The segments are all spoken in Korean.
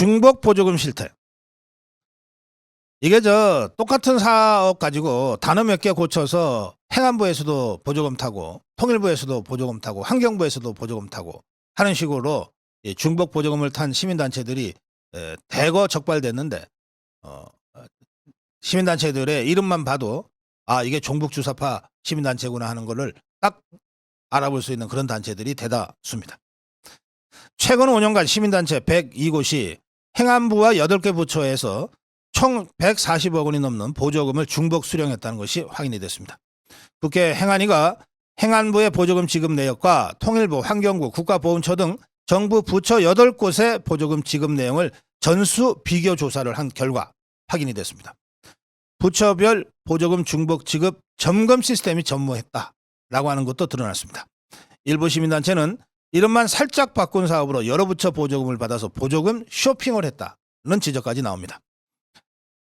중복 보조금 실태. 이게 똑같은 사업 가지고 단어 몇 개 고쳐서 행안부에서도 보조금 타고 통일부에서도 보조금 타고 환경부에서도 보조금 타고 하는 식으로 이 중복 보조금을 탄 시민단체들이 대거 적발됐는데 시민단체들의 이름만 봐도 아, 이게 종북주사파 시민단체구나 하는 거를 딱 알아볼 수 있는 그런 단체들이 대다수입니다. 최근 5년간 시민단체 102곳이 행안부와 8개 부처에서 총 140억 원이 넘는 보조금을 중복 수령했다는 것이 확인이 됐습니다. 국회 행안위가 행안부의 보조금 지급 내역과 통일부, 환경부, 국가보훈처 등 정부 부처 8곳의 보조금 지급 내용을 전수 비교 조사를 한 결과 확인이 됐습니다. 부처별 보조금 중복 지급 점검 시스템이 전무했다라고 하는 것도 드러났습니다. 일부 시민단체는 이름만 살짝 바꾼 사업으로 여러 부처 보조금을 받아서 보조금 쇼핑을 했다는 지적까지 나옵니다.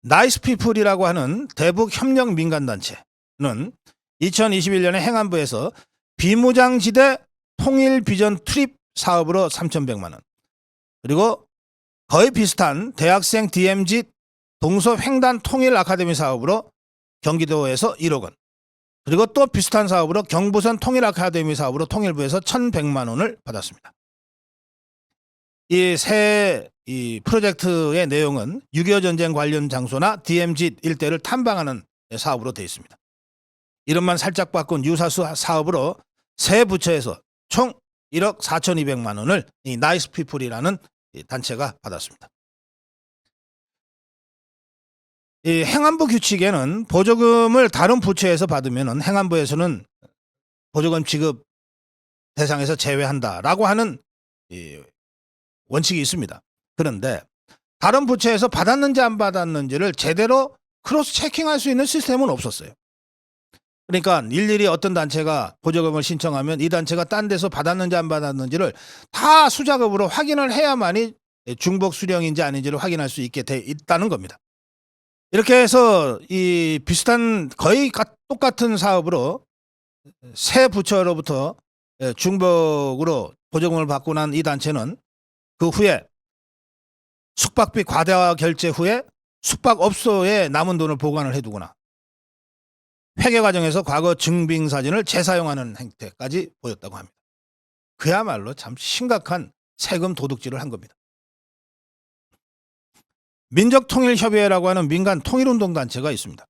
나이스피플이라고 하는 대북 협력 민간단체는 2021년에 행안부에서 비무장지대 통일비전 트립 사업으로 3,100만 원, 그리고 거의 비슷한 대학생 DMZ 동서횡단 통일 아카데미 사업으로 경기도에서 1억 원, 그리고 또 비슷한 사업으로 경부선 통일 아카데미 사업으로 통일부에서 1,100만 원을 받았습니다. 이 세 프로젝트의 내용은 6.25 전쟁 관련 장소나 DMZ 일대를 탐방하는 사업으로 되어 있습니다. 이름만 살짝 바꾼 유사수 사업으로 세 부처에서 총 1억 4,200만 원을 이 나이스피플이라는 단체가 받았습니다. 이 행안부 규칙에는 보조금을 다른 부처에서 받으면 행안부에서는 보조금 지급 대상에서 제외한다라고 하는 원칙이 있습니다. 그런데 다른 부처에서 받았는지 안 받았는지를 제대로 크로스 체킹할 수 있는 시스템은 없었어요. 그러니까 일일이 어떤 단체가 보조금을 신청하면 이 단체가 딴 데서 받았는지 안 받았는지를 다 수작업으로 확인을 해야만이 중복 수령인지 아닌지를 확인할 수 있게 돼 있다는 겁니다. 이렇게 해서 이 비슷한 거의 똑같은 사업으로 새 부처로부터 중복으로 보조금을 받고 난 이 단체는 그 후에 숙박비 과대화 결제 후에 숙박업소에 남은 돈을 보관을 해두거나 회계 과정에서 과거 증빙사진을 재사용하는 행태까지 보였다고 합니다. 그야말로 참 심각한 세금 도둑질을 한 겁니다. 민족통일협의회라고 하는 민간 통일운동단체가 있습니다.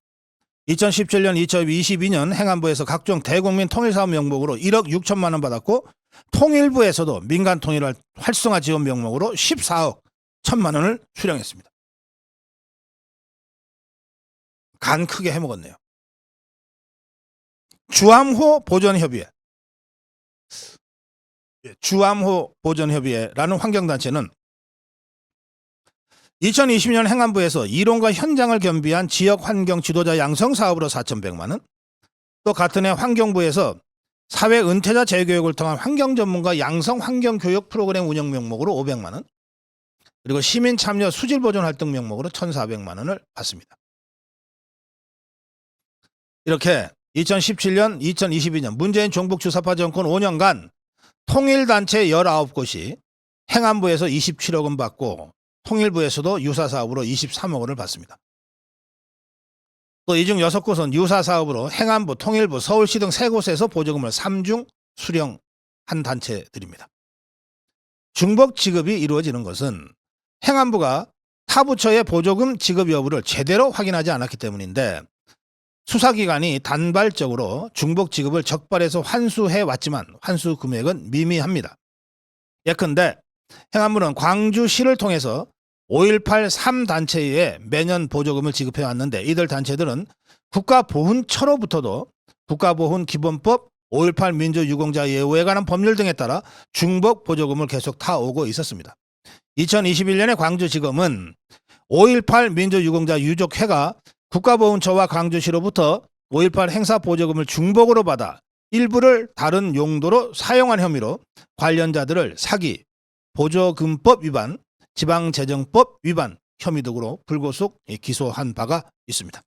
2017년, 2022년 행안부에서 각종 대국민 통일사업 명목으로 1억 6천만 원 받았고 통일부에서도 민간 통일 활성화 지원 명목으로 14억 1천만 원을 수령했습니다. 간 크게 해먹었네요. 주암호 보전협의회, 주암호 보전협의회라는 환경단체는 2020년 행안부에서 이론과 현장을 겸비한 지역 환경 지도자 양성 사업으로 4,100만 원, 또 같은 해 환경부에서 사회 은퇴자 재교육을 통한 환경 전문가 양성 환경 교육 프로그램 운영 명목으로 500만 원, 그리고 시민 참여 수질 보존 활동 명목으로 1,400만 원을 받습니다. 이렇게 2017년, 2022년 문재인 종북주사파 정권 5년간 통일단체 19곳이 행안부에서 27억 원 받고 통일부에서도 유사사업으로 23억 원을 받습니다. 또 이 중 6곳은 유사사업으로 행안부, 통일부, 서울시 등 3곳에서 보조금을 3중 수령한 단체들입니다. 중복 지급이 이루어지는 것은 행안부가 타 부처의 보조금 지급 여부를 제대로 확인하지 않았기 때문인데 수사기관이 단발적으로 중복 지급을 적발해서 환수해 왔지만 환수 금액은 미미합니다. 예컨대 행안부는 광주시를 통해서 5.18 3단체에 매년 보조금을 지급해 왔는데 이들 단체들은 국가보훈처로부터도 국가보훈기본법, 5.18 민주유공자 예우에 관한 법률 등에 따라 중복 보조금을 계속 타오고 있었습니다. 2021년에 광주지검은 5.18 민주유공자 유족회가 국가보훈처와 광주시로부터 5.18 행사 보조금을 중복으로 받아 일부를 다른 용도로 사용한 혐의로 관련자들을 사기, 보조금법 위반, 지방재정법 위반 혐의 등으로 불구속 기소한 바가 있습니다.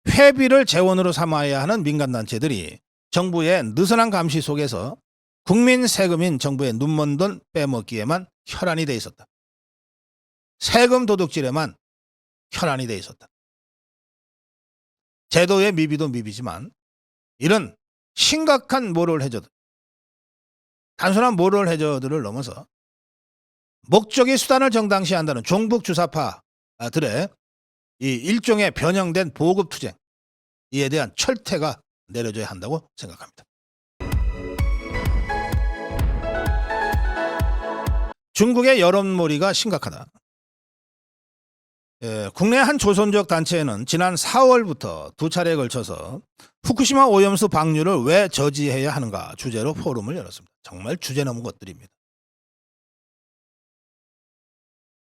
회비를 재원으로 삼아야 하는 민간단체들이 정부의 느슨한 감시 속에서 국민 세금인 정부의 눈먼 돈 빼먹기에만 혈안이 돼 있었다. 세금 도둑질에만 혈안이 돼 있었다. 제도의 미비도 미비지만 이런 심각한 모럴 해저드, 단순한 모럴 해저드를 넘어서 목적이 수단을 정당시한다는 종북 주사파들의 이 일종의 변형된 보급 투쟁, 이에 대한 철퇴가 내려져야 한다고 생각합니다. 중국의 여론몰이가 심각하다. 국내 한 조선족 단체에는 지난 4월부터 두 차례에 걸쳐서 후쿠시마 오염수 방류를 왜 저지해야 하는가 주제로 포럼을 열었습니다. 정말 주제 넘은 것들입니다.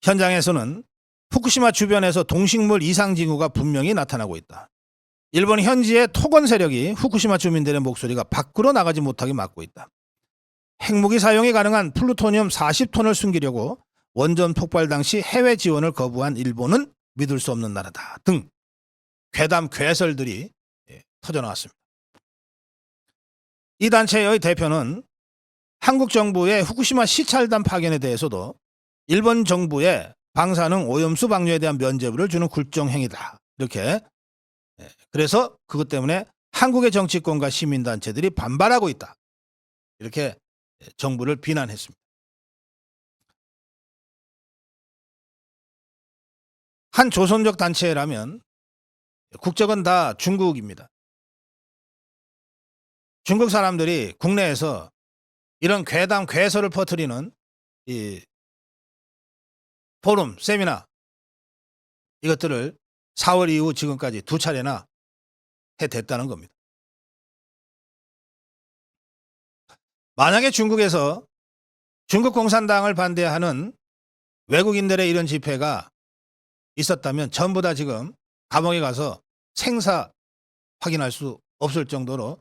현장에서는 후쿠시마 주변에서 동식물 이상 징후가 분명히 나타나고 있다. 일본 현지의 토건 세력이 후쿠시마 주민들의 목소리가 밖으로 나가지 못하게 막고 있다. 핵무기 사용이 가능한 플루토늄 40톤을 숨기려고 원전 폭발 당시 해외 지원을 거부한 일본은 믿을 수 없는 나라다 등 괴담 괴설들이 터져나왔습니다. 이 단체의 대표는 한국 정부의 후쿠시마 시찰단 파견에 대해서도 일본 정부의 방사능 오염수 방류에 대한 면죄부를 주는 굴종 행위다. 이렇게, 그래서 그것 때문에 한국의 정치권과 시민단체들이 반발하고 있다. 이렇게 정부를 비난했습니다. 한 조선족 단체라면 국적은 다 중국입니다. 중국 사람들이 국내에서 이런 괴담 괴설을 퍼뜨리는 이 포럼, 세미나 이것들을 4월 이후 지금까지 두 차례나 해댔다는 겁니다. 만약에 중국에서 중국 공산당을 반대하는 외국인들의 이런 집회가 있었다면 전부 다 지금 감옥에 가서 생사 확인할 수 없을 정도로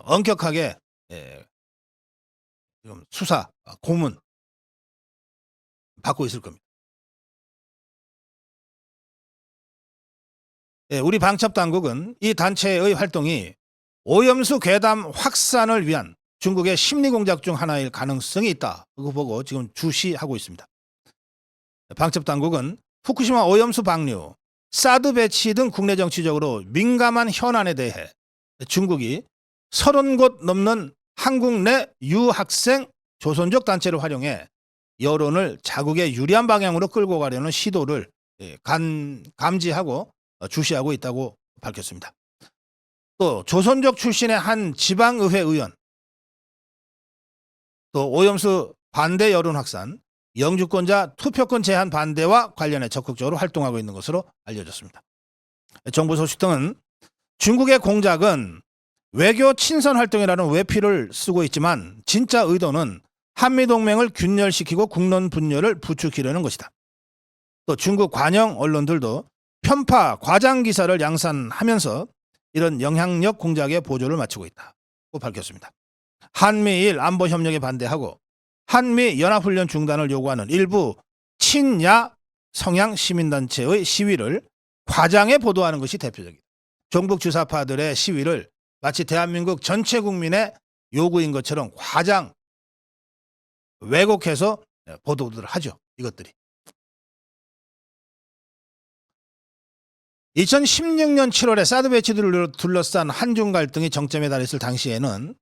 엄격하게 지금 수사, 고문 받고 있을 겁니다. 우리 방첩당국은 이 단체의 활동이 오염수 괴담 확산을 위한 중국의 심리공작 중 하나일 가능성이 있다. 그거 보고 지금 주시하고 있습니다. 방첩당국은 후쿠시마 오염수 방류, 사드 배치 등 국내 정치적으로 민감한 현안에 대해 중국이 30곳 넘는 한국 내 유학생 조선족 단체를 활용해 여론을 자국의 유리한 방향으로 끌고 가려는 시도를 감지하고 주시하고 있다고 밝혔습니다. 또 조선족 출신의 한 지방의회 의원, 또 오염수 반대 여론 확산, 영주권자 투표권 제한 반대와 관련해 적극적으로 활동하고 있는 것으로 알려졌습니다. 정부 소식 등은 중국의 공작은 외교 친선 활동이라는 외피를 쓰고 있지만 진짜 의도는 한미동맹을 균열시키고 국론 분열을 부추기려는 것이다. 또 중국 관영 언론들도 편파, 과장 기사를 양산하면서 이런 영향력 공작에 보조를 맞추고 있다고 밝혔습니다. 한미일 안보협력에 반대하고 한미 연합훈련 중단을 요구하는 일부 친야 성향 시민단체의 시위를 과장해 보도하는 것이 대표적이다. 종북 주사파들의 시위를 마치 대한민국 전체 국민의 요구인 것처럼 과장, 왜곡해서 보도를 하죠. 이것들이. 2016년 7월에 사드 배치들을 둘러싼 한중 갈등이 정점에 달했을 당시에는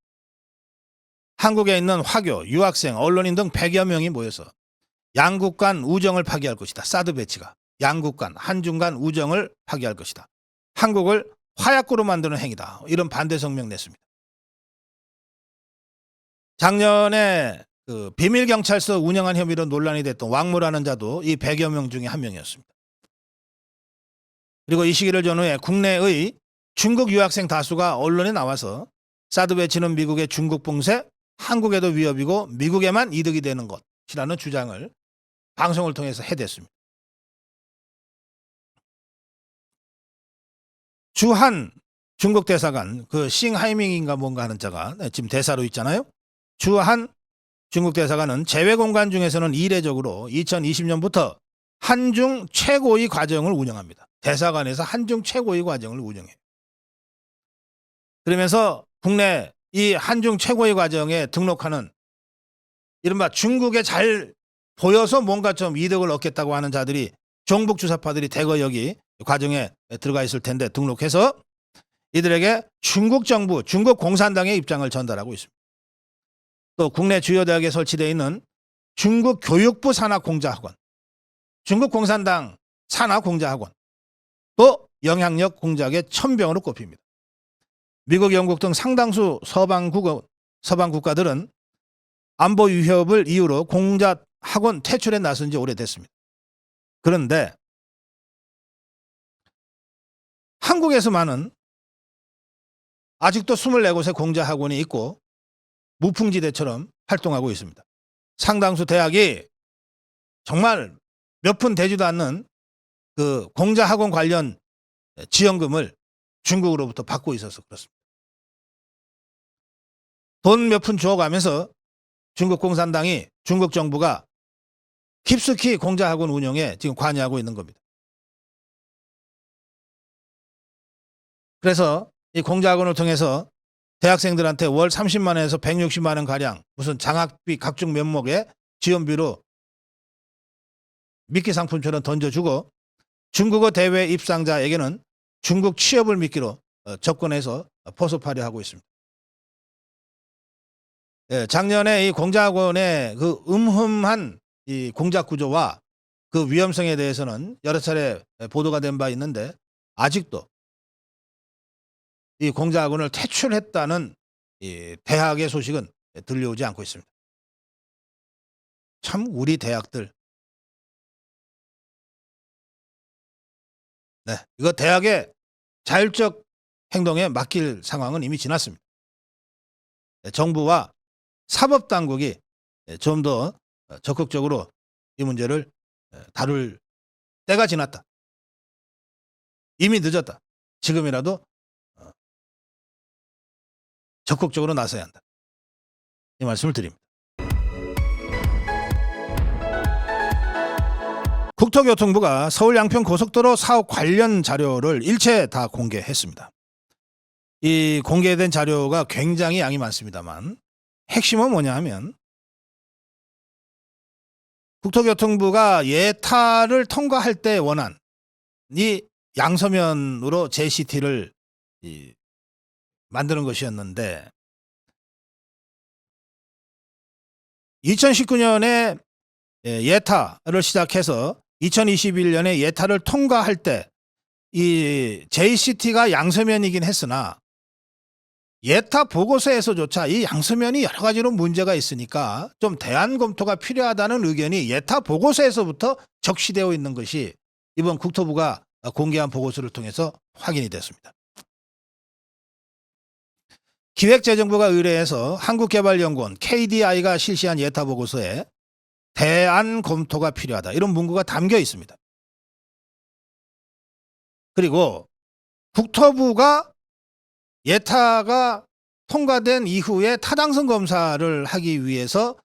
한국에 있는 화교, 유학생, 언론인 등 100여 명이 모여서 양국 간 우정을 파기할 것이다. 사드 배치가 양국 간, 한중 간 우정을 파기할 것이다. 한국을 화약고로 만드는 행위다. 이런 반대 성명 냈습니다. 작년에 그 비밀경찰서 운영한 혐의로 논란이 됐던 왕모라는 자도 이 100여 명 중에 한 명이었습니다. 그리고 이 시기를 전후해 국내의 중국 유학생 다수가 언론에 나와서 사드 배치는 미국의 중국 봉쇄, 한국에도 위협이고 미국에만 이득이 되는 것이라는 주장을 방송을 통해서 해댔습니다. 주한 중국 대사관, 그 싱하이밍인가 뭔가 하는 자가 지금 대사로 있잖아요. 주한 중국 대사관은 재외공관 중에서는 이례적으로 2020년부터 한중 최고위 과정을 운영합니다. 대사관에서 한중 최고위 과정을 운영해요. 그러면서 국내 이 한중 최고위 과정에 등록하는 이른바 중국에 잘 보여서 뭔가 좀 이득을 얻겠다고 하는 자들이 종북 주사파들이 대거 여기 과정에 들어가 있을 텐데 등록해서 이들에게 중국 정부, 중국 공산당의 입장을 전달하고 있습니다. 또 국내 주요 대학에 설치되어 있는 중국 교육부 산하공자학원, 중국 공산당 산하공자학원, 또 영향력 공작의 천병으로 꼽힙니다. 미국, 영국 등 상당수 서방 국가들은 안보 위협을 이유로 공자 학원 퇴출에 나선 지 오래됐습니다. 그런데 한국에서만은 아직도 24곳의 공자 학원이 있고 무풍지대처럼 활동하고 있습니다. 상당수 대학이 정말 몇 푼 되지도 않는 그 공자 학원 관련 지원금을 중국으로부터 받고 있어서 그렇습니다. 돈 몇 푼 주어가면서 중국 공산당이, 중국 정부가 깊숙이 공자 학원 운영에 지금 관여하고 있는 겁니다. 그래서 이 공자 학원을 통해서 대학생들한테 월 30만 원에서 160만 원 가량 무슨 장학비 각종 면목의 지원비로 미끼 상품처럼 던져주고 중국어 대회 입상자에게는 중국 취업을 미끼로 접근해서 포섭하려 하고 있습니다. 작년에 이 공자학원의 그 음흠한 이 공작 구조와 그 위험성에 대해서는 여러 차례 보도가 된 바 있는데 아직도 이 공자학원을 퇴출했다는 이 대학의 소식은 들려오지 않고 있습니다. 참 우리 대학들, 이거 대학의 자율적 행동에 맡길 상황은 이미 지났습니다. 정부와 사법당국이 좀 더 적극적으로 이 문제를 다룰 때가 지났다. 이미 늦었다. 지금이라도 적극적으로 나서야 한다. 이 말씀을 드립니다. 국토교통부가 서울 양평 고속도로 사업 관련 자료를 일체 다 공개했습니다. 이 공개된 자료가 굉장히 양이 많습니다만 핵심은 뭐냐 하면 국토교통부가 예타를 통과할 때 원한 이 양서면으로 JCT를 만드는 것이었는데 2019년에 예타를 시작해서 2021년에 예타를 통과할 때 이 JCT가 양서면이긴 했으나 예타 보고서에서조차 이 양서면이 여러 가지로 문제가 있으니까 좀 대안 검토가 필요하다는 의견이 예타 보고서에서부터 적시되어 있는 것이 이번 국토부가 공개한 보고서를 통해서 확인이 됐습니다. 기획재정부가 의뢰해서 한국개발연구원 KDI가 실시한 예타 보고서에 대안 검토가 필요하다 이런 문구가 담겨 있습니다. 그리고 국토부가 예타가 통과된 이후에 타당성 검사를 하기 위해서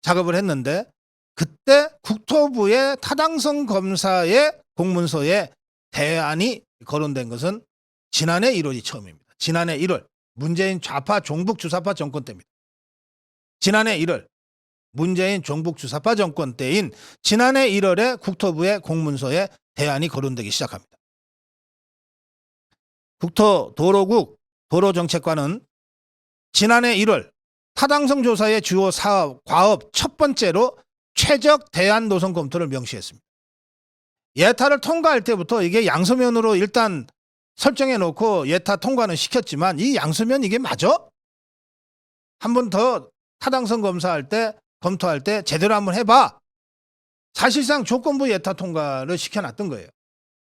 작업을 했는데 그때 국토부의 타당성 검사의 공문서에 대안이 거론된 것은 지난해 1월이 처음입니다. 지난해 1월 문재인 좌파 종북 주사파 정권 때입니다. 지난해 1월 문재인 종북 주사파 정권 때인 지난해 1월에 국토부의 공문서에 대안이 거론되기 시작합니다. 국토도로국 도로정책과는 지난해 1월 타당성 조사의 주요 사업, 과업 첫 번째로 최적 대안 노선 검토를 명시했습니다. 예타를 통과할 때부터 이게 양서면으로 일단 설정해 놓고 예타 통과는 시켰지만 이 양서면 이게 맞아? 한 번 더 타당성 검사할 때 검토할 때 제대로 한번 해봐. 사실상 조건부 예타 통과를 시켜놨던 거예요.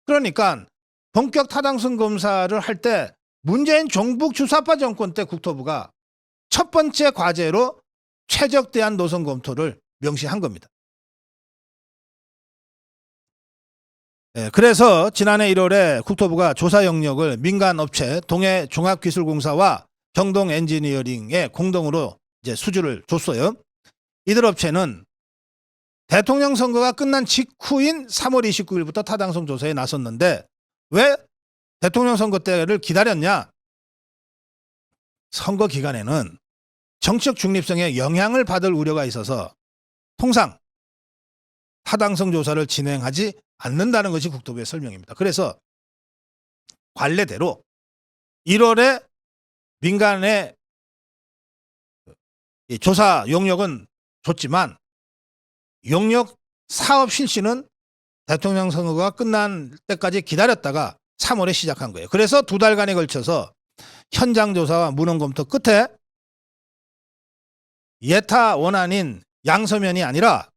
그러니까 본격 타당성 검사를 할 때 문재인 종북 주사파 정권 때 국토부가 첫 번째 과제로 최적 대안 노선 검토를 명시한 겁니다. 그래서 지난해 1월에 국토부가 조사 영역을 민간업체 동해종합기술공사와 경동엔지니어링에 공동으로 이제 수주를 줬어요. 이들 업체는 대통령 선거가 끝난 직후인 3월 29일부터 타당성 조사에 나섰는데 왜 대통령 선거 때를 기다렸냐? 선거 기간에는 정치적 중립성에 영향을 받을 우려가 있어서 통상 타당성 조사를 진행하지 않는다는 것이 국토부의 설명입니다. 그래서 관례대로 1월에 민간의 조사 용역은 줬지만 용역 사업 실시는 대통령 선거가 끝난 때까지 기다렸다가 3월에 시작한 거예요. 그래서 2달간에 걸쳐서 현장 조사와 문헌 검토 끝에 예타 원안인 양서면이 아니라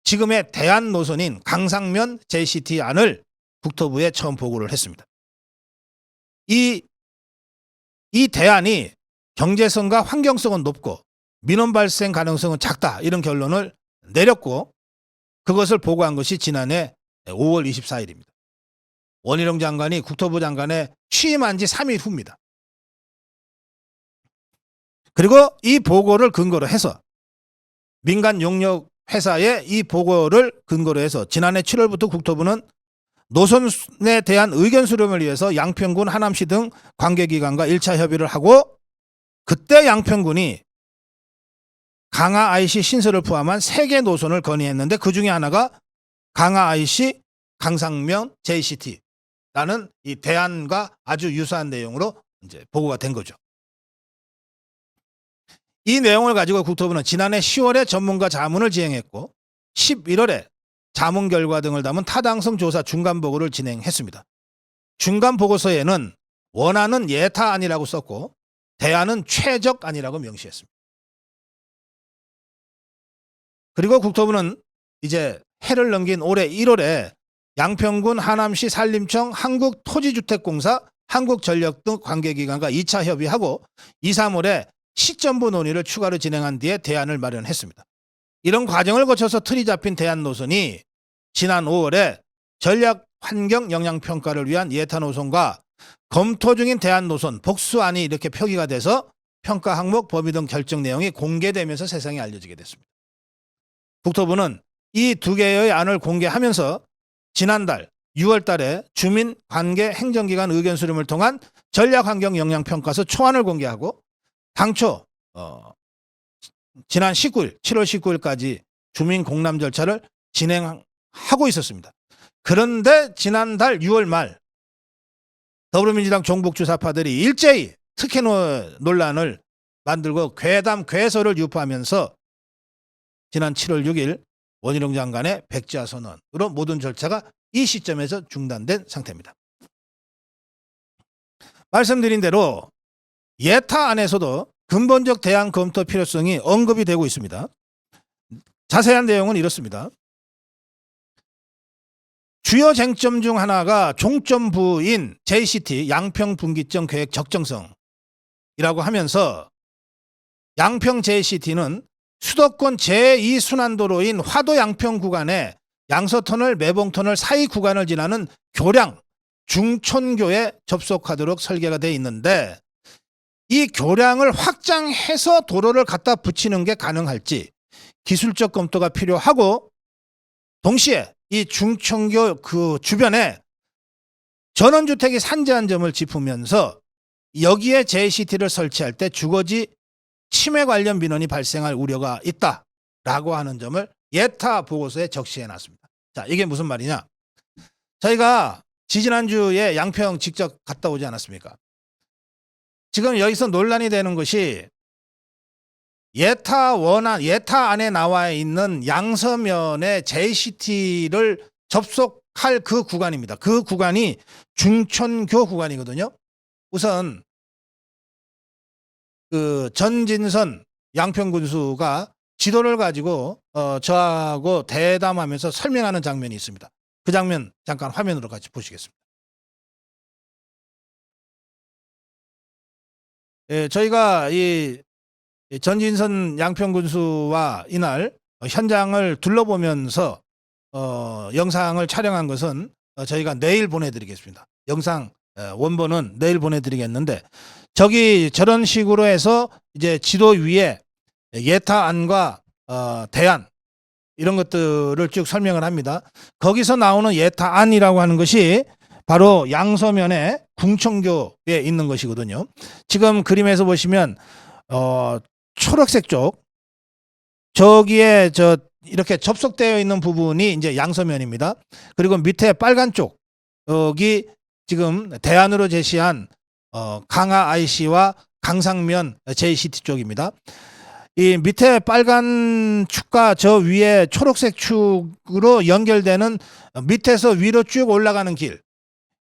지금의 대안 노선인 강상면 JCT 안을 국토부에 처음 보고를 했습니다. 이 대안이 경제성과 환경성은 높고 민원 발생 가능성은 작다, 이런 결론을 내렸고 그것을 보고한 것이 지난해 5월 24일입니다. 원희룡 장관이 국토부 장관에 취임한 지 3일 후입니다. 그리고 이 보고를 근거로 해서 민간 용역 회사의 이 보고를 근거로 해서 지난해 7월부터 국토부는 노선에 대한 의견 수렴을 위해서 양평군, 하남시 등 관계기관과 1차 협의를 하고 그때 양평군이 강화 IC 신설을 포함한 3개 노선을 건의했는데 그 중에 하나가 강화 IC 강상면 JCT라는 이 대안과 아주 유사한 내용으로 이제 보고가 된 거죠. 이 내용을 가지고 국토부는 지난해 10월에 전문가 자문을 진행했고 11월에 자문 결과 등을 담은 타당성 조사 중간 보고를 진행했습니다. 중간 보고서에는 원안은 예타안이라고 썼고 대안은 최적안이라고 명시했습니다. 그리고 국토부는 이제 해를 넘긴 올해 1월에 양평군, 하남시, 산림청, 한국토지주택공사, 한국전력 등 관계기관과 2차 협의하고 2, 3월에 시점부 논의를 추가로 진행한 뒤에 대안을 마련했습니다. 이런 과정을 거쳐서 틀이 잡힌 대안 노선이 지난 5월에 전략 환경 영향 평가를 위한 예타 노선과 검토 중인 대안 노선 복수안이 이렇게 표기가 돼서 평가 항목, 범위 등 결정 내용이 공개되면서 세상에 알려지게 됐습니다. 국토부는 이 2개의 안을 공개하면서 지난달 6월 달에 주민관계 행정기관 의견 수렴을 통한 전략환경영향평가서 초안을 공개하고 당초 지난 19일, 7월 19일까지 주민 공람 절차를 진행하고 있었습니다. 그런데 지난달 6월 말 더불어민주당 종북주사파들이 일제히 특혜 논란을 만들고 괴담, 괴설을 유포하면서 지난 7월 6일 원희룡 장관의 백지화 선언으로 모든 절차가 이 시점에서 중단된 상태입니다. 말씀드린 대로 예타 안에서도 근본적 대안 검토 필요성이 언급이 되고 있습니다. 자세한 내용은 이렇습니다. 주요 쟁점 중 하나가 종점부인 JCT 양평분기점 계획 적정성이라고 하면서 양평 JCT는 수도권 제2순환도로인 화도 양평 구간에 양서터널, 매봉터널 사이 구간을 지나는 교량, 중촌교에 접속하도록 설계가 되어 있는데 이 교량을 확장해서 도로를 갖다 붙이는 게 가능할지 기술적 검토가 필요하고 동시에 이 중촌교 그 주변에 전원주택이 산재한 점을 짚으면서 여기에 JCT를 설치할 때 주거지 침해 관련 민원이 발생할 우려가 있다라고 하는 점을 예타 보고서에 적시해 놨습니다. 자, 이게 무슨 말이냐? 저희가 지지난주에 양평 직접 갔다 오지 않았습니까? 지금 여기서 논란이 되는 것이 예타 안에 나와 있는 양서면에 JCT를 접속할 그 구간입니다. 그 구간이 중촌교 구간이거든요. 우선 그 전진선 양평군수가 지도를 가지고 저하고 대담하면서 설명하는 장면이 있습니다. 그 장면 잠깐 화면으로 같이 보시겠습니다. 예, 저희가 이 전진선 양평군수와 이날 현장을 둘러보면서 영상을 촬영한 것은 저희가 내일 보내드리겠습니다. 영상 원본은 내일 보내드리겠는데 저런 식으로 해서 이제 지도 위에 예타안과 대안 이런 것들을 쭉 설명을 합니다. 거기서 나오는 예타안이라고 하는 것이 바로 양서면의 궁천교에 있는 것이거든요. 지금 그림에서 보시면 초록색 쪽 저기에 이렇게 접속되어 있는 부분이 이제 양서면입니다. 그리고 밑에 빨간 쪽 여기 지금 대안으로 제시한 강화 IC와 강상면 JCT 쪽입니다. 이 밑에 빨간 축과 저 위에 초록색 축으로 연결되는 밑에서 위로 쭉 올라가는 길,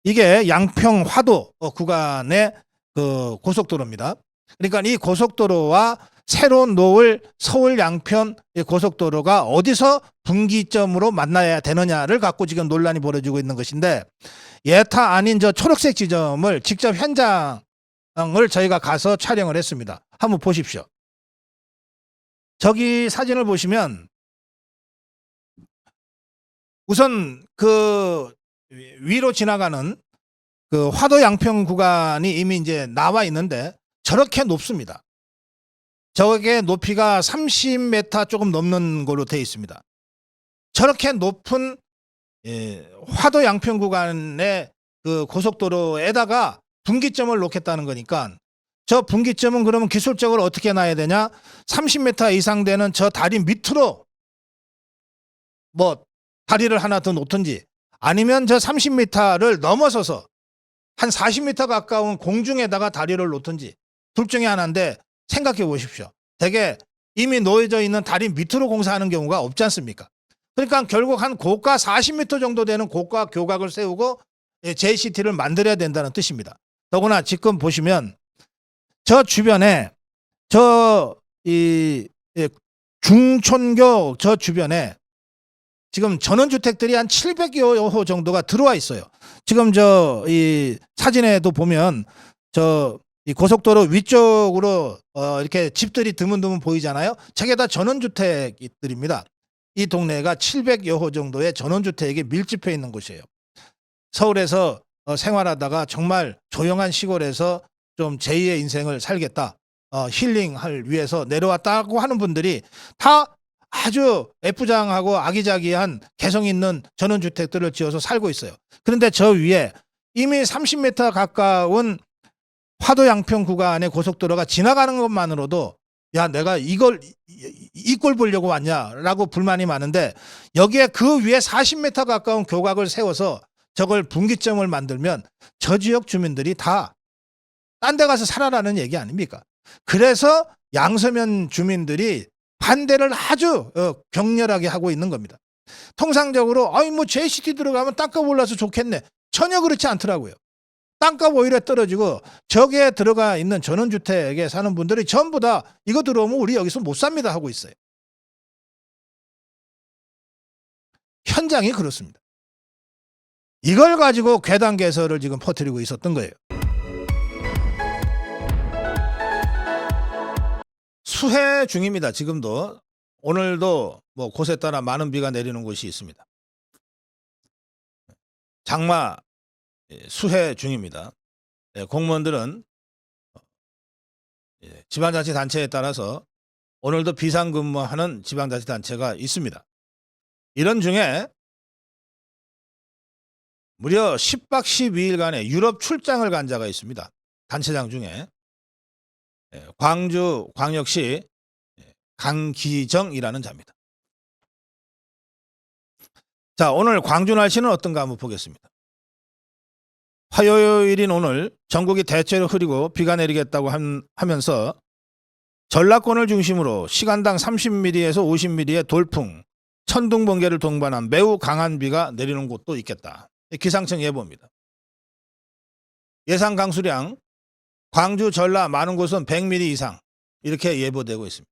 이게 양평 화도 구간의 그 고속도로입니다. 그러니까 이 고속도로와 새로 놓을 서울 양평 고속도로가 어디서 분기점으로 만나야 되느냐를 갖고 지금 논란이 벌어지고 있는 것인데, 예타 아닌 저 초록색 지점을 직접 현장을 저희가 가서 촬영을 했습니다. 한번 보십시오. 저기 사진을 보시면 우선 그 위로 지나가는 그 화도 양평 구간이 이미 이제 나와 있는데 저렇게 높습니다. 저게 높이가 30m 조금 넘는 걸로 되어 있습니다. 저렇게 높은 화도 양평 구간의 그 고속도로에다가 분기점을 놓겠다는 거니까, 저 분기점은 그러면 기술적으로 어떻게 놔야 되냐? 30m 이상 되는 저 다리 밑으로 뭐 다리를 하나 더 놓든지, 아니면 저 30m를 넘어서서 한 40m 가까운 공중에다가 다리를 놓든지, 둘 중에 하나인데 생각해 보십시오. 되게 이미 놓여져 있는 다리 밑으로 공사하는 경우가 없지 않습니까? 그러니까 결국 한 고가 40m 정도 되는 고가 교각을 세우고 JCT를 만들어야 된다는 뜻입니다. 더구나 지금 보시면 저 주변에 중촌교 저 주변에 지금 전원주택들이 한 700여 호 정도가 들어와 있어요. 지금 이 사진에도 보면 이 고속도로 위쪽으로 이렇게 집들이 드문드문 보이잖아요. 저게 다 전원주택들입니다. 이 동네가 700여 호 정도의 전원주택이 밀집해 있는 곳이에요. 서울에서 생활하다가 정말 조용한 시골에서 좀 제2의 인생을 살겠다, 힐링할 위해서 내려왔다고 하는 분들이 다 아주 애프장하고 아기자기한 개성 있는 전원주택들을 지어서 살고 있어요. 그런데 저 위에 이미 30m 가까운 화도 양평 구간의 고속도로가 지나가는 것만으로도 야, 내가 이 꼴 보려고 왔냐라고 불만이 많은데, 여기에 그 위에 40m 가까운 교각을 세워서 저걸 분기점을 만들면 저 지역 주민들이 다 딴 데 가서 살아라는 얘기 아닙니까? 그래서 양서면 주민들이 반대를 아주 격렬하게 하고 있는 겁니다. 통상적으로 뭐 JCT 들어가면 땅값 올라서 좋겠네. 전혀 그렇지 않더라고요. 땅값 오히려 떨어지고 저기에 들어가 있는 전원주택에 사는 분들이 전부 다 이거 들어오면 우리 여기서 못 삽니다 하고 있어요. 현장이 그렇습니다. 이걸 가지고 괴담 개설을 지금 퍼뜨리고 있었던 거예요. 수해 중입니다. 지금도 오늘도 뭐 곳에 따라 많은 비가 내리는 곳이 있습니다. 장마 수해 중입니다. 공무원들은 지방자치단체에 따라서 오늘도 비상근무하는 지방자치단체가 있습니다. 이런 중에 무려 10박 12일간의 유럽 출장을 간 자가 있습니다. 단체장 중에 광주 광역시 강기정이라는 자입니다. 자, 오늘 광주 날씨는 어떤가 한번 보겠습니다. 화요일인 오늘 전국이 대체로 흐리고 비가 내리겠다고 하면서 전라권을 중심으로 시간당 30mm에서 50mm의 돌풍, 천둥 번개를 동반한 매우 강한 비가 내리는 곳도 있겠다. 기상청 예보입니다. 예상 강수량 광주, 전라 많은 곳은 100mm 이상 이렇게 예보되고 있습니다.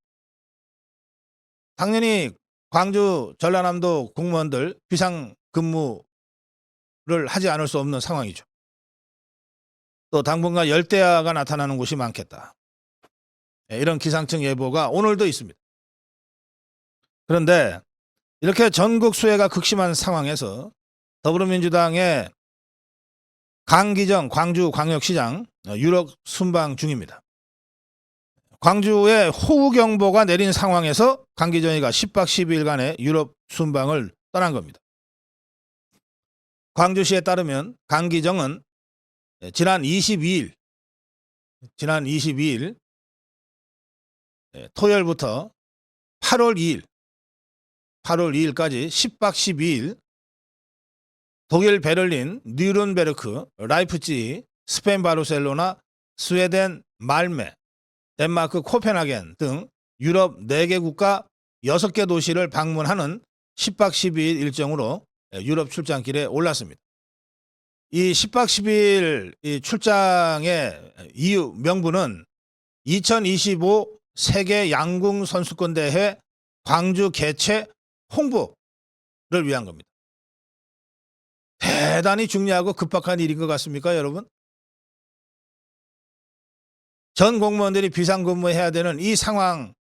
당연히 광주, 전라남도 공무원들 비상근무를 하지 않을 수 없는 상황이죠. 또 당분간 열대야가 나타나는 곳이 많겠다. 이런 기상청 예보가 오늘도 있습니다. 그런데 이렇게 전국 수해가 극심한 상황에서 더불어민주당의 강기정 광주 광역시장 유럽 순방 중입니다. 광주에 호우경보가 내린 상황에서 강기정이가 10박 12일간의 유럽 순방을 떠난 겁니다. 광주시에 따르면 강기정은 지난 22일 토요일부터 8월 2일까지 10박 12일 독일 베를린, 뉘른베르크, 라이프치히, 스페인 바르셀로나, 스웨덴 말메, 덴마크 코펜하겐 등 유럽 4개 국가 6개 도시를 방문하는 10박 12일 일정으로 유럽 출장길에 올랐습니다. 이 10박 12일 이 출장의 이유 명분은 2025 세계 양궁 선수권 대회 광주 개최 홍보를 위한 겁니다. 대단히 중요하고 급박한 일인 것 같습니까, 여러분? 전 공무원들이 비상근무해야 되는 이 상황에서도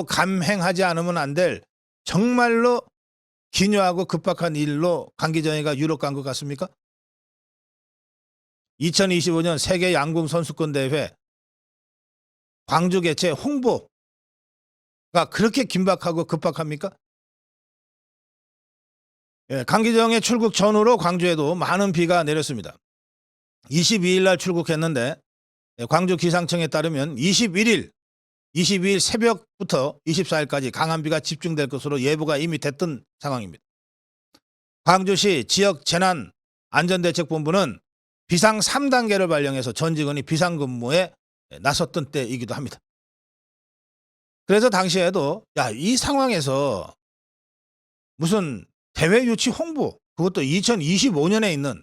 감행하지 않으면 안 될 정말로 기묘하고 급박한 일로 강기정이가 유럽 간 것 같습니까? 2025년 세계 양궁 선수권 대회 광주 개최 홍보가 그렇게 긴박하고 급박합니까? 강기정의 출국 전후로 광주에도 많은 비가 내렸습니다. 22일 날 출국했는데 광주 기상청에 따르면 22일 새벽부터 24일까지 강한 비가 집중될 것으로 예보가 이미 됐던 상황입니다. 광주시 지역재난안전대책본부는 비상 3단계를 발령해서 전 직원이 비상근무에 나섰던 때이기도 합니다. 그래서 당시에도 이 상황에서 무슨 대회 유치 홍보, 그것도 2025년에 있는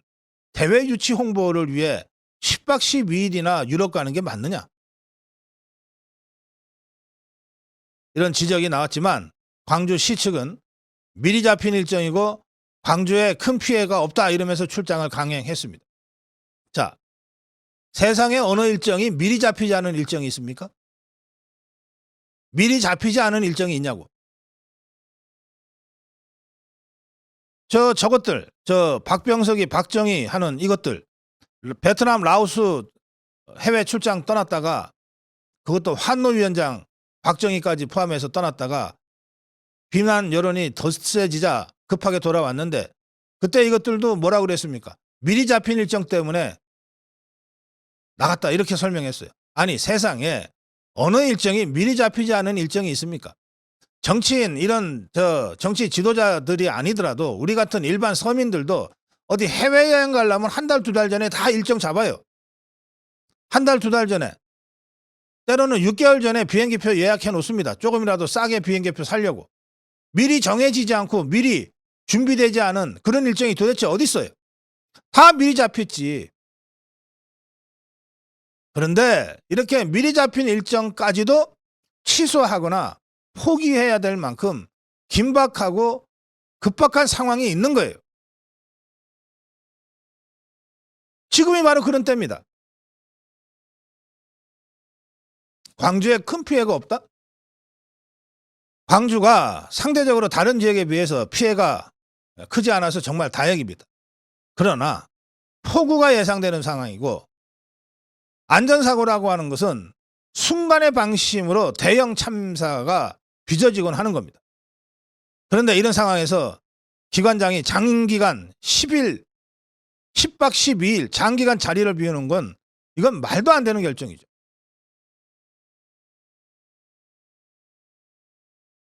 대회 유치 홍보를 위해 10박 12일이나 유럽 가는 게 맞느냐? 이런 지적이 나왔지만 광주시 측은 미리 잡힌 일정이고 광주에 큰 피해가 없다 이러면서 출장을 강행했습니다. 자, 세상에 어느 일정이 미리 잡히지 않은 일정이 있습니까? 미리 잡히지 않은 일정이 있냐고. 저것들, 박병석이, 박정희 하는 이것들, 베트남, 라오스 해외 출장 떠났다가 그것도 환노위원장 박정희까지 포함해서 떠났다가 비난 여론이 더 세지자 급하게 돌아왔는데 그때 이것들도 뭐라고 그랬습니까? 미리 잡힌 일정 때문에 나갔다 이렇게 설명했어요. 아니 세상에 어느 일정이 미리 잡히지 않은 일정이 있습니까? 정치인 이런 정치 지도자들이 아니더라도 우리 같은 일반 서민들도 어디 해외여행 가려면 한 달, 2달 전에 다 일정 잡아요. 한 달, 2달 전에. 때로는 6개월 전에 비행기표 예약해 놓습니다. 조금이라도 싸게 비행기표 살려고. 미리 정해지지 않고 미리 준비되지 않은 그런 일정이 도대체 어디 있어요? 다 미리 잡혔지. 그런데 이렇게 미리 잡힌 일정까지도 취소하거나 포기해야 될 만큼 긴박하고 급박한 상황이 있는 거예요. 지금이 바로 그런 때입니다. 광주에 큰 피해가 없다? 광주가 상대적으로 다른 지역에 비해서 피해가 크지 않아서 정말 다행입니다. 그러나 폭우가 예상되는 상황이고 안전사고라고 하는 것은 순간의 방심으로 대형 참사가 빚어지곤 하는 겁니다. 그런데 이런 상황에서 기관장이 장기간 10박 12일 장기간 자리를 비우는 건 이건 말도 안 되는 결정이죠.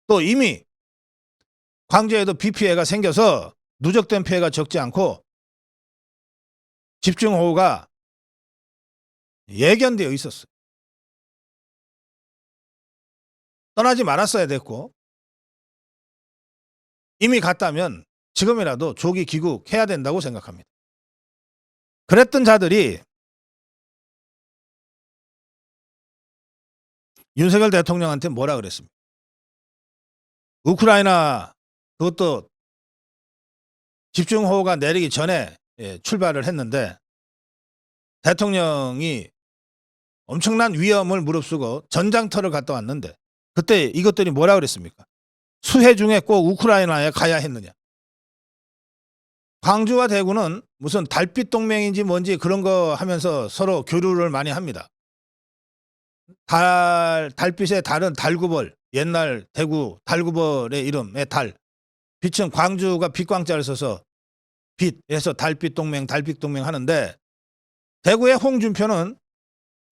또 이미 광주에도 비 피해가 생겨서 누적된 피해가 적지 않고 집중호우가 예견되어 있었어요. 떠나지 말았어야 됐고 이미 갔다면 지금이라도 조기 귀국해야 된다고 생각합니다. 그랬던 자들이 윤석열 대통령한테 뭐라 그랬습니까? 우크라이나 그것도 집중호우가 내리기 전에 출발을 했는데 대통령이 엄청난 위험을 무릅쓰고 전장터를 갔다 왔는데 그때 이것들이 뭐라 그랬습니까? 수해 중에 꼭 우크라이나에 가야 했느냐? 광주와 대구는 무슨 달빛 동맹인지 뭔지 그런 거 하면서 서로 교류를 많이 합니다. 달빛의 달은 달구벌, 옛날 대구 달구벌의 이름의 달. 빛은 광주가 빛광자를 써서 빛에서 달빛 동맹 하는데 대구의 홍준표는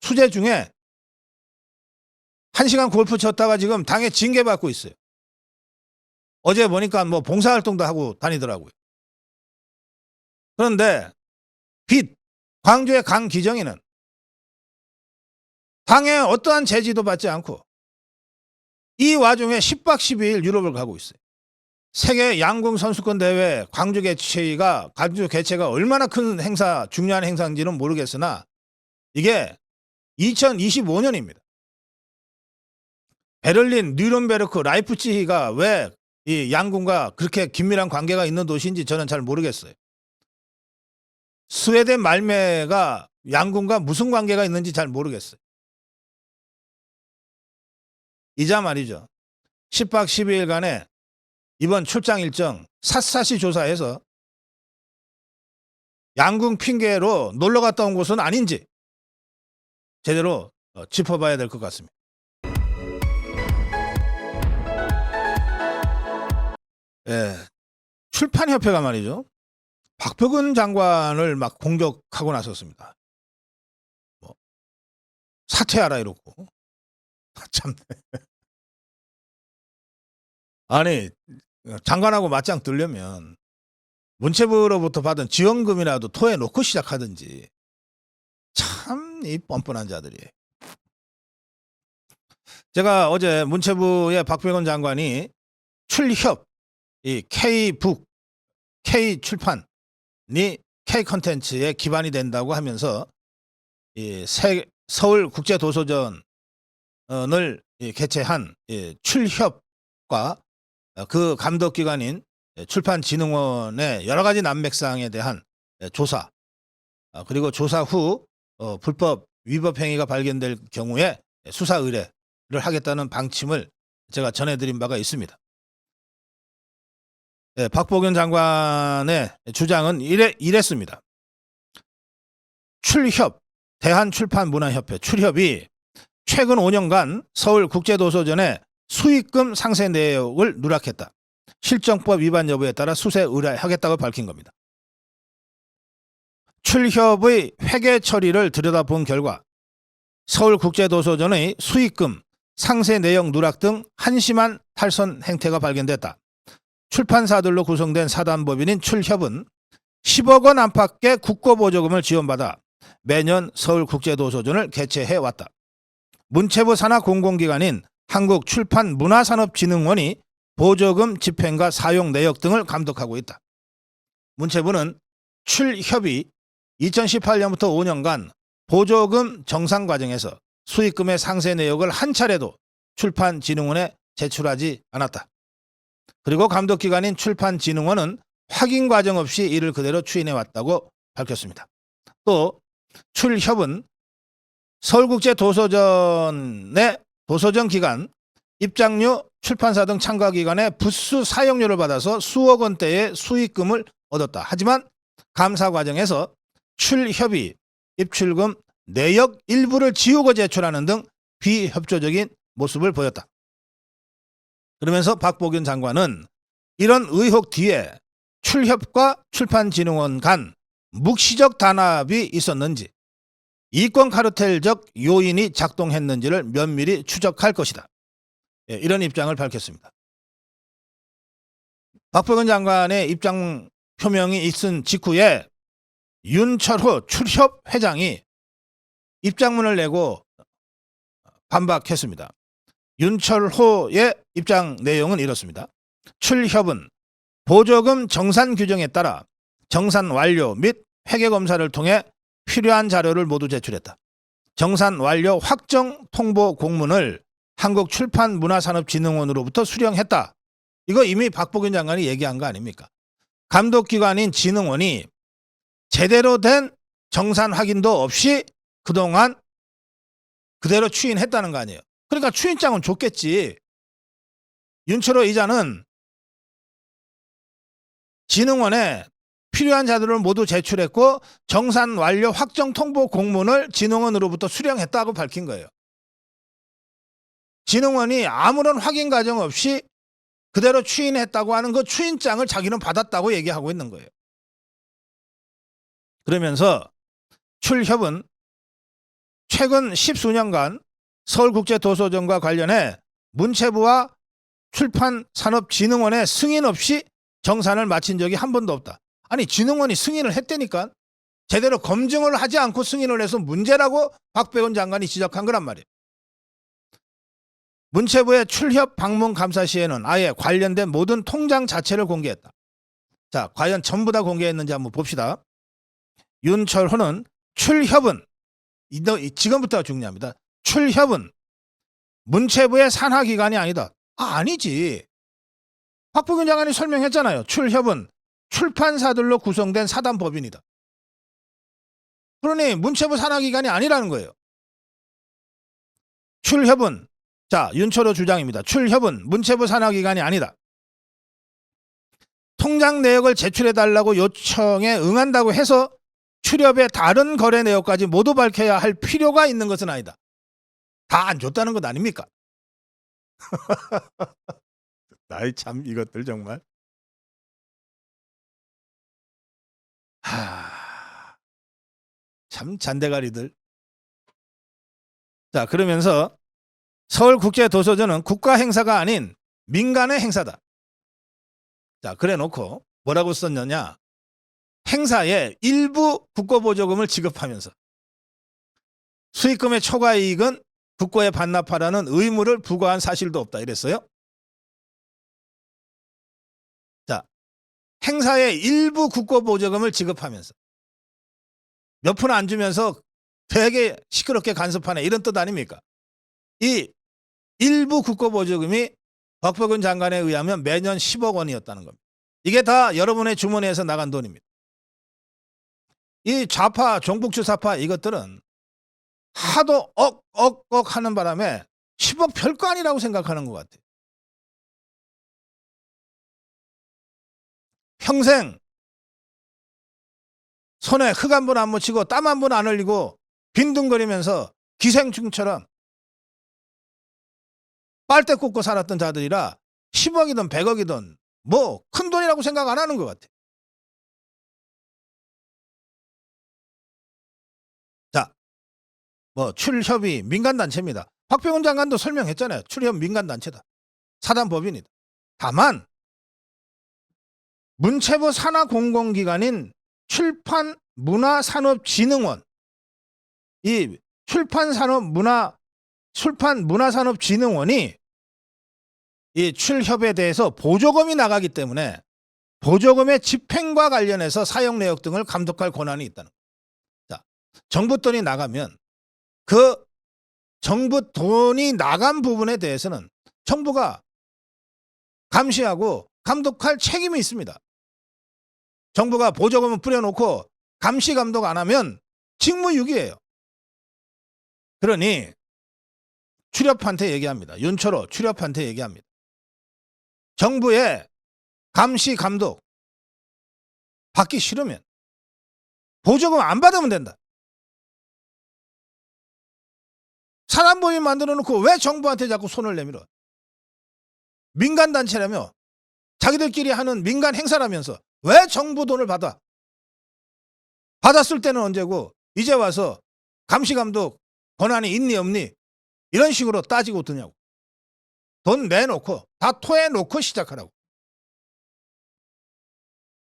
수재 중에 1시간 골프 쳤다가 지금 당에 징계받고 있어요. 어제 보니까 뭐 봉사활동도 하고 다니더라고요. 그런데 광주의 강기정이는 당에 어떠한 제지도 받지 않고 이 와중에 10박 12일 유럽을 가고 있어요. 세계 양궁 선수권 대회 광주 개최가 얼마나 큰 중요한 행사인지는 모르겠으나 이게 2025년입니다. 베를린, 뉘른베르크, 라이프치히가 왜 이 양궁과 그렇게 긴밀한 관계가 있는 도시인지 저는 잘 모르겠어요. 스웨덴 말매가 양궁과 무슨 관계가 있는지 잘 모르겠어요. 이자 말이죠. 10박 12일간의 이번 출장 일정 샅샅이 조사해서 양궁 핑계로 놀러 갔다 온 곳은 아닌지 제대로 짚어봐야 될 것 같습니다. 예, 출판협회가 말이죠. 박표근 장관을 막 공격하고 나섰습니다. 뭐 사퇴하라 이러고. 참. 아니 장관하고 맞짱 뜨려면 문체부로부터 받은 지원금이라도 토해 놓고 시작하든지. 참 이 뻔뻔한 자들이. 제가 어제 문체부의 박표근 장관이 출협 이 K북, K출판이 K컨텐츠의 기반이 된다고 하면서 이 서울국제도서전을 개최한 출협과 그 감독기관인 출판진흥원의 여러 가지 난맥상에 대한 조사, 그리고 조사 후 불법 위법 행위가 발견될 경우에 수사 의뢰를 하겠다는 방침을 제가 전해드린 바가 있습니다. 박보균 장관의 주장은 이랬습니다. 출협, 대한출판문화협회 출협이 최근 5년간 서울국제도서전에 수익금 상세 내역을 누락했다. 실정법 위반 여부에 따라 수사 의뢰하겠다고 밝힌 겁니다. 출협의 회계 처리를 들여다본 결과 서울국제도서전의 수익금, 상세 내역 누락 등 한심한 탈선 행태가 발견됐다. 출판사들로 구성된 사단법인인 출협은 10억 원 안팎의 국고보조금을 지원받아 매년 서울국제도서전을 개최해왔다. 문체부 산하 공공기관인 한국출판문화산업진흥원이 보조금 집행과 사용 내역 등을 감독하고 있다. 문체부는 출협이 2018년부터 5년간 보조금 정산 과정에서 수익금의 상세 내역을 한 차례도 출판진흥원에 제출하지 않았다. 그리고 감독기관인 출판진흥원은 확인 과정 없이 이를 그대로 추인해왔다고 밝혔습니다. 또 출협은 서울국제도서전의 도서전 기간 입장료, 출판사 등 참가기관의 부수 사용료를 받아서 수억 원대의 수익금을 얻었다. 하지만 감사 과정에서 출협이 입출금 내역 일부를 지우고 제출하는 등 비협조적인 모습을 보였다. 그러면서 박보균 장관은 이런 의혹 뒤에 출협과 출판진흥원 간 묵시적 단합이 있었는지 이권 카르텔적 요인이 작동했는지를 면밀히 추적할 것이다. 이런 입장을 밝혔습니다. 박보균 장관의 입장 표명이 있은 직후에 윤철호 출협 회장이 입장문을 내고 반박했습니다. 윤철호의 입장 내용은 이렇습니다. 출협은 보조금 정산 규정에 따라 정산 완료 및 회계검사를 통해 필요한 자료를 모두 제출했다. 정산 완료 확정 통보 공문을 한국출판문화산업진흥원으로부터 수령했다. 이거 이미 박보균 장관이 얘기한 거 아닙니까? 감독기관인 진흥원이 제대로 된 정산 확인도 없이 그동안 그대로 추인했다는 거 아니에요. 그러니까 추인장은 줬겠지. 윤철호 이자는 진흥원에 필요한 자료를 모두 제출했고 정산 완료 확정 통보 공문을 진흥원으로부터 수령했다고 밝힌 거예요. 진흥원이 아무런 확인 과정 없이 그대로 추인했다고 하는 그 추인장을 자기는 받았다고 얘기하고 있는 거예요. 그러면서 출협은 최근 10수년간 서울국제도서전과 관련해 문체부와 출판산업진흥원의 승인 없이 정산을 마친 적이 한 번도 없다. 아니 진흥원이 승인을 했다니까. 제대로 검증을 하지 않고 승인을 해서 문제라고 박배원 장관이 지적한 거란 말이에요. 문체부의 출협 방문 감사 시에는 아예 관련된 모든 통장 자체를 공개했다. 자, 과연 전부 다 공개했는지 한번 봅시다. 윤철호는 출협은 지금부터가 중요합니다. 출협은 문체부의 산하기관이 아니다. 아니지. 박보균 장관이 설명했잖아요. 출협은 출판사들로 구성된 사단법인이다. 그러니 문체부 산하기관이 아니라는 거예요. 출협은, 자, 윤철호 주장입니다. 출협은 문체부 산하기관이 아니다. 통장 내역을 제출해달라고 요청에 응한다고 해서 출협의 다른 거래 내역까지 모두 밝혀야 할 필요가 있는 것은 아니다. 다 안 줬다는 것 아닙니까? 나이 참 이것들 정말. 참 잔대가리들. 자, 그러면서 서울국제도서전은 국가 행사가 아닌 민간의 행사다. 자, 그래 놓고 뭐라고 썼느냐. 행사에 일부 국고보조금을 지급하면서 수익금의 초과이익은 국고에 반납하라는 의무를 부과한 사실도 없다. 이랬어요. 자, 행사에 일부 국고보조금을 지급하면서 몇 푼 안 주면서 되게 시끄럽게 간섭하네. 이런 뜻 아닙니까? 이 일부 국고보조금이 박보균 장관에 의하면 매년 10억 원이었다는 겁니다. 이게 다 여러분의 주머니에서 나간 돈입니다. 이 좌파, 종북주사파 이것들은 하도 억억억 하는 바람에 10억 별거 아니라고 생각하는 것 같아요. 평생 손에 흙 한 번 안 묻히고 땀 한 번 안 흘리고 빈둥거리면서 기생충처럼 빨대 꽂고 살았던 자들이라 10억이든 100억이든 뭐 큰 돈이라고 생각 안 하는 것 같아요. 자, 뭐 출협이 민간단체입니다. 박병훈 장관도 설명했잖아요. 출협 민간단체다. 사단법인이다. 다만 문체부 산하공공기관인 출판문화산업진흥원, 이 출판문화산업진흥원이 이 출협에 대해서 보조금이 나가기 때문에 보조금의 집행과 관련해서 사용 내역 등을 감독할 권한이 있다는 거예요. 자, 정부 돈이 나가면 그 정부 돈이 나간 부분에 대해서는 정부가 감시하고 감독할 책임이 있습니다. 정부가 보조금을 뿌려놓고 감시 감독 안 하면 직무유기예요. 그러니 출협한테 얘기합니다. 윤철호 출협한테 얘기합니다. 정부의 감시 감독 받기 싫으면 보조금 안 받으면 된다. 사단법인 만들어 놓고 왜 정부한테 자꾸 손을 내밀어? 민간단체라며 자기들끼리 하는 민간 행사라면서 왜 정부 돈을 받아? 받았을 때는 언제고 이제 와서 감시 감독 권한이 있니 없니? 이런 식으로 따지고 드냐고. 돈 내놓고 다 토해놓고 시작하라고.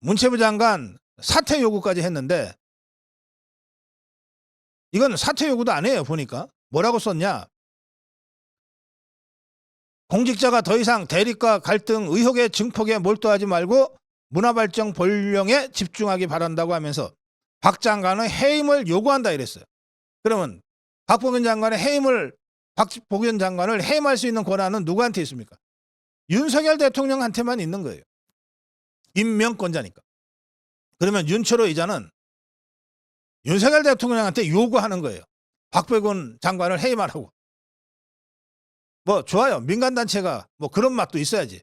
문체부 장관 사퇴 요구까지 했는데 이건 사퇴 요구도 아니에요. 보니까 뭐라고 썼냐. 공직자가 더 이상 대립과 갈등 의혹의 증폭에 몰두하지 말고 문화발전 본령에 집중하기 바란다고 하면서 박 장관의 해임을 요구한다 이랬어요. 그러면 박보균 장관의 박보균 장관을 해임할 수 있는 권한은 누구한테 있습니까? 윤석열 대통령한테만 있는 거예요. 임명권자니까. 그러면 윤철호 이자는 윤석열 대통령한테 요구하는 거예요. 박보균 장관을 해임하라고. 뭐 좋아요. 민간단체가 뭐 그런 맛도 있어야지.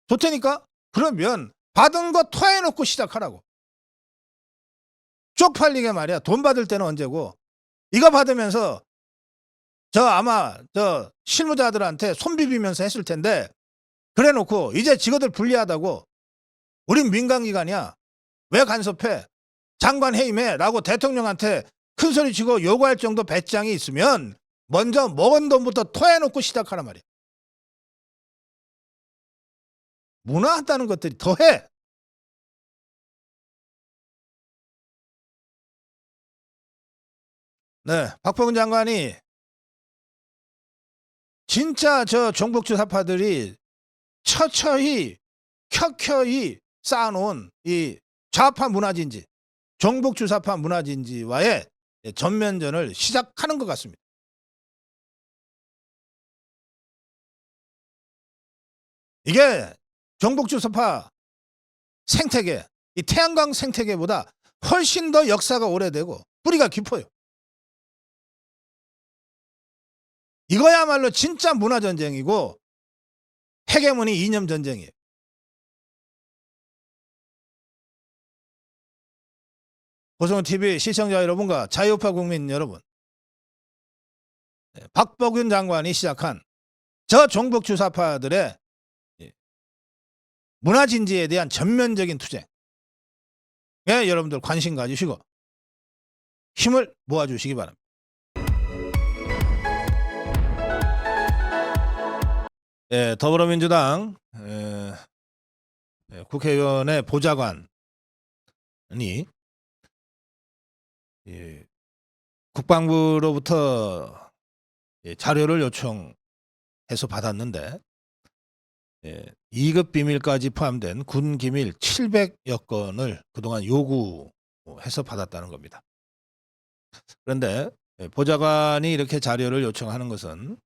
좋다니까? 그러면 받은 거 토해놓고 시작하라고. 쪽팔리게 말이야. 돈 받을 때는 언제고 이거 받으면서 아마 실무자들한테 손 비비면서 했을 텐데 그래 놓고 이제 직원들 불리하다고 우린 민간기관이야. 왜 간섭해? 장관 해임해라고 대통령한테 큰 소리 치고 요구할 정도 배짱이 있으면 먼저 먹은 돈부터 토해놓고 시작하란 말이야. 무난하다는 것들이 더해. 네, 박병근 장관이 진짜 저 종북 주사파들이 처처히 켜켜이 쌓아놓은 이 좌파 문화진지, 종북 주사파 문화진지와의 전면전을 시작하는 것 같습니다. 이게 종북 주사파 생태계, 이 태양광 생태계보다 훨씬 더 역사가 오래되고 뿌리가 깊어요. 이거야말로 진짜 문화전쟁이고 헤게모니 이념 전쟁이에요. 고성TV 시청자 여러분과 자유파 국민 여러분, 박병근 장관이 시작한 저 종북 주사파들의 문화진지에 대한 전면적인 투쟁에 여러분들 관심 가지시고 힘을 모아주시기 바랍니다. 더불어민주당 국회의원의 보좌관이 국방부로부터 자료를 요청해서 받았는데 2급 비밀까지 포함된 군 기밀 700여 건을 그동안 요구해서 받았다는 겁니다. 그런데 보좌관이 이렇게 자료를 요청하는 것은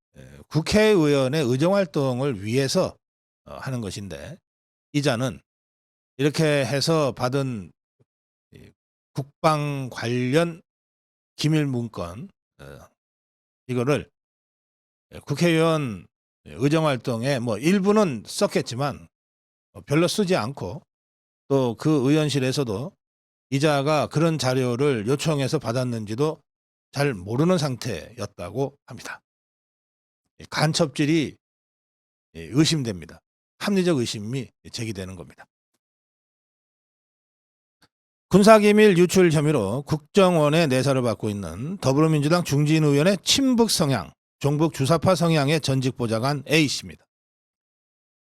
국회의원의 의정활동을 위해서 하는 것인데, 이자는 이렇게 해서 받은 국방 관련 기밀 문건 이거를 국회의원 의정활동에 뭐 일부는 썼겠지만 별로 쓰지 않고, 또 그 의원실에서도 이자가 그런 자료를 요청해서 받았는지도 잘 모르는 상태였다고 합니다. 간첩질이 의심됩니다. 합리적 의심이 제기되는 겁니다. 군사기밀 유출 혐의로 국정원의 내사를 받고 있는 더불어민주당 중진 의원의 친북 성향, 종북 주사파 성향의 전직 보좌관 A씨입니다.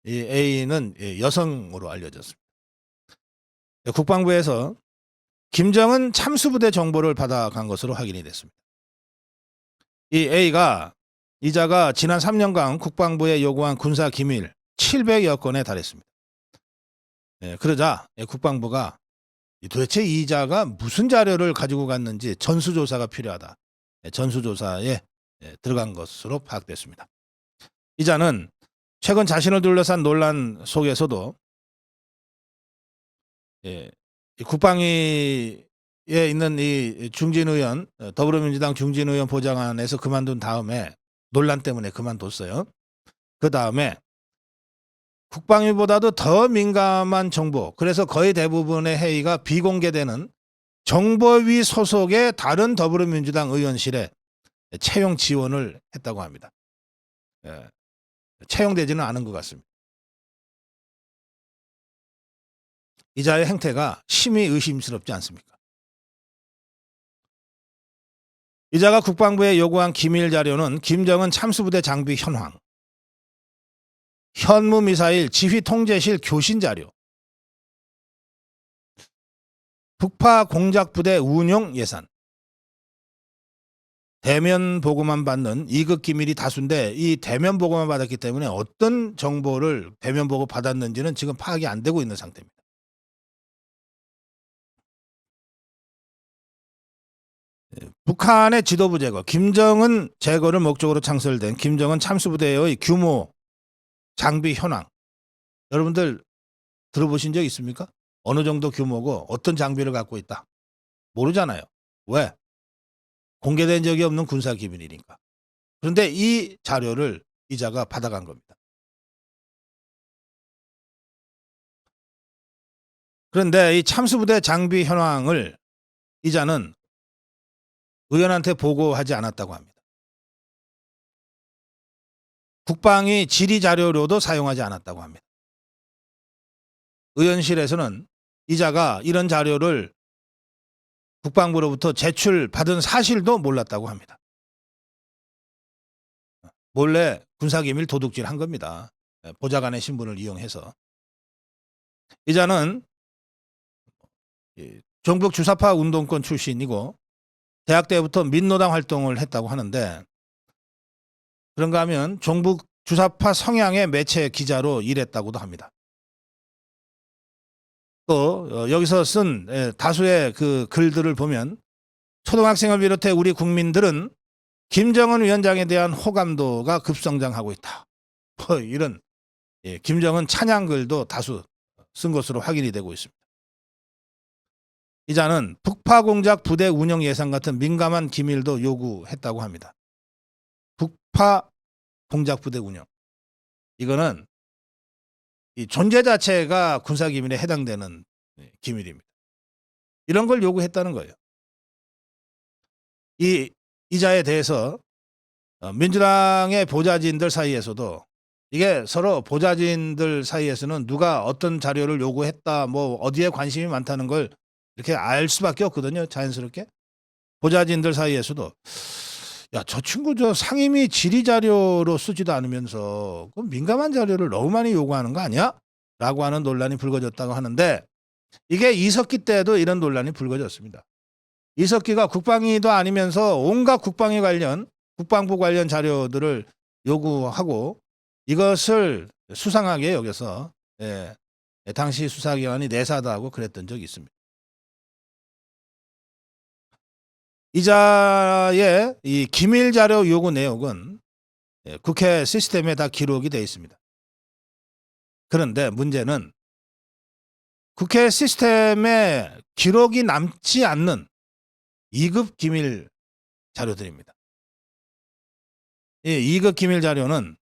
이 A는 여성으로 알려졌습니다. 국방부에서 김정은 참수부대 정보를 받아간 것으로 확인이 됐습니다. 이 A가 이자가 지난 3년간 국방부에 요구한 군사기밀 700여 건에 달했습니다. 그러자 국방부가 도대체 이자가 무슨 자료를 가지고 갔는지 전수조사가 필요하다. 전수조사에 들어간 것으로 파악됐습니다. 이자는 최근 자신을 둘러싼 논란 속에서도 국방위에 있는 이 중진 의원, 더불어민주당 중진 의원 보좌관에서 그만둔 다음에 논란 때문에 그만뒀어요. 그 다음에 국방위보다도 더 민감한 정보, 그래서 거의 대부분의 회의가 비공개되는 정보위 소속의 다른 더불어민주당 의원실에 채용 지원을 했다고 합니다. 채용되지는 않은 것 같습니다. 이자의 행태가 심히 의심스럽지 않습니까? 이자가 국방부에 요구한 기밀 자료는 김정은 참수부대 장비 현황, 현무미사일 지휘통제실 교신 자료, 북파 공작부대 운용 예산, 대면 보고만 받는 2급 기밀이 다수인데 이 대면 보고만 받았기 때문에 어떤 정보를 대면 보고 받았는지는 지금 파악이 안 되고 있는 상태입니다. 북한의 지도부 제거, 김정은 제거를 목적으로 창설된 김정은 참수부대의 규모, 장비 현황, 여러분들 들어보신 적 있습니까? 어느 정도 규모고 어떤 장비를 갖고 있다. 모르잖아요. 왜? 공개된 적이 없는 군사기밀이니까. 그런데 이 자료를 이자가 받아간 겁니다. 그런데 이 참수부대 장비 현황을 이자는 의원한테 보고하지 않았다고 합니다. 국방위 질의자료로도 사용하지 않았다고 합니다. 의원실에서는 이자가 이런 자료를 국방부로부터 제출받은 사실도 몰랐다고 합니다. 몰래 군사기밀 도둑질 한 겁니다. 보좌관의 신분을 이용해서. 이자는 종북 주사파 운동권 출신이고 대학 때부터 민노당 활동을 했다고 하는데, 그런가 하면 종북 주사파 성향의 매체 기자로 일했다고도 합니다. 또 여기서 쓴 다수의 그 글들을 보면 초등학생을 비롯해 우리 국민들은 김정은 위원장에 대한 호감도가 급성장하고 있다, 이런 김정은 찬양글도 다수 쓴 것으로 확인이 되고 있습니다. 이자는 북파 공작 부대 운영 예산 같은 민감한 기밀도 요구했다고 합니다. 북파 공작 부대 운영, 이거는 이 존재 자체가 군사기밀에 해당되는 기밀입니다. 이런 걸 요구했다는 거예요. 이 이자에 대해서 민주당의 보좌진들 사이에서도, 이게 서로 보좌진들 사이에서는 누가 어떤 자료를 요구했다, 뭐 어디에 관심이 많다는 걸 이렇게 알 수밖에 없거든요. 자연스럽게. 보좌진들 사이에서도 야, 저 친구 저 상임위 질의 자료로 쓰지도 않으면서 그 민감한 자료를 너무 많이 요구하는 거 아니야? 라고 하는 논란이 불거졌다고 하는데, 이게 이석기 때도 이런 논란이 불거졌습니다. 이석기가 국방위도 아니면서 온갖 국방위 관련, 국방부 관련 자료들을 요구하고 이것을 수상하게 여겨서 당시 수사기관이 내사하고 그랬던 적이 있습니다. 이자의 이 기밀 자료 요구 내용은 국회 시스템에 다 기록이 되어 있습니다. 그런데 문제는 국회 시스템에 기록이 남지 않는 2급 기밀 자료들입니다. 이 2급 기밀 자료는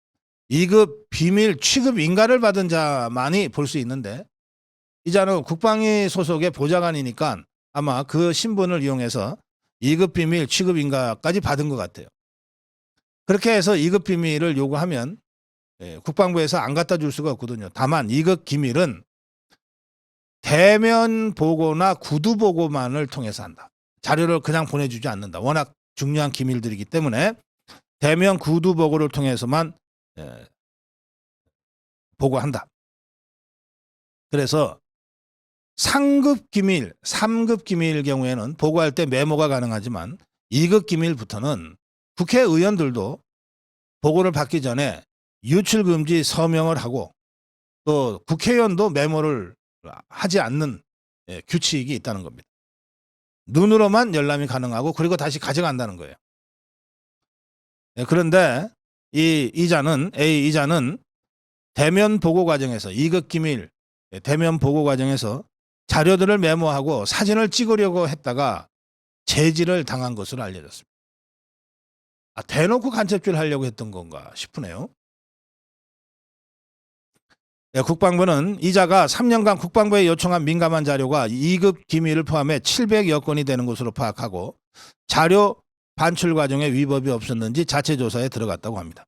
2급 비밀 취급 인가를 받은 자만이 볼 수 있는데, 이자는 국방위 소속의 보좌관이니까 아마 그 신분을 이용해서 2급 비밀 취급 인가까지 받은 것 같아요. 그렇게 해서 2급 비밀을 요구하면 국방부에서 안 갖다 줄 수가 없거든요. 다만 2급 기밀은 대면 보고나 구두 보고만을 통해서 한다. 자료를 그냥 보내주지 않는다. 워낙 중요한 기밀들이기 때문에 대면 구두 보고를 통해서만 보고한다. 그래서 상급 기밀, 3급 기밀 경우에는 보고할 때 메모가 가능하지만 2급 기밀부터는 국회의원들도 보고를 받기 전에 유출금지 서명을 하고 또 국회의원도 메모를 하지 않는 규칙이 있다는 겁니다. 눈으로만 열람이 가능하고 그리고 다시 가져간다는 거예요. 그런데 A 이자는 대면 보고 과정에서 2급 기밀 대면 보고 과정에서 자료들을 메모하고 사진을 찍으려고 했다가 제지를 당한 것으로 알려졌습니다. 대놓고 간첩질 하려고 했던 건가 싶으네요. 국방부는 이자가 3년간 국방부에 요청한 민감한 자료가 2급 기밀을 포함해 700여 건이 되는 것으로 파악하고 자료 반출 과정에 위법이 없었는지 자체 조사에 들어갔다고 합니다.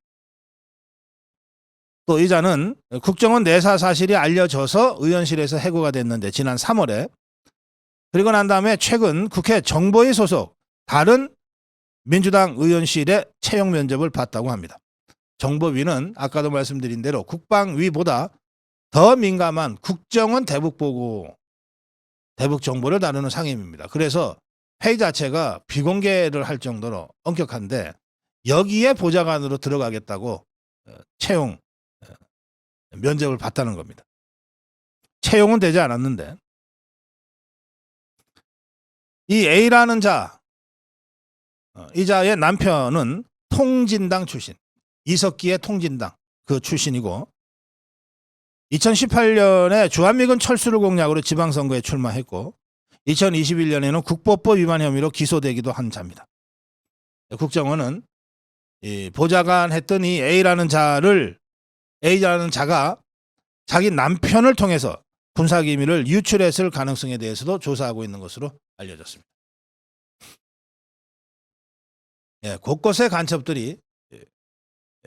또 이자는 국정원 내사 사실이 알려져서 의원실에서 해고가 됐는데 지난 3월에, 그리고 난 다음에 최근 국회 정보위 소속 다른 민주당 의원실에 채용 면접을 봤다고 합니다. 정보위는 아까도 말씀드린 대로 국방위보다 더 민감한 국정원 대북보고, 대북 정보를 다루는 상임입니다. 그래서 회의 자체가 비공개를 할 정도로 엄격한데 여기에 보좌관으로 들어가겠다고 채용 면접을 봤다는 겁니다. 채용은 되지 않았는데, 이 A라는 자, 이자의 남편은 통진당 출신, 이석기의 통진당 그 출신이고 2018년에 주한미군 철수를 공약으로 지방선거에 출마했고 2021년에는 국보법 위반 혐의로 기소되기도 한 자입니다. 국정원은 보좌관 했던 이 A라는 자가 자기 남편을 통해서 군사기밀을 유출했을 가능성에 대해서도 조사하고 있는 것으로 알려졌습니다. 곳곳에 간첩들이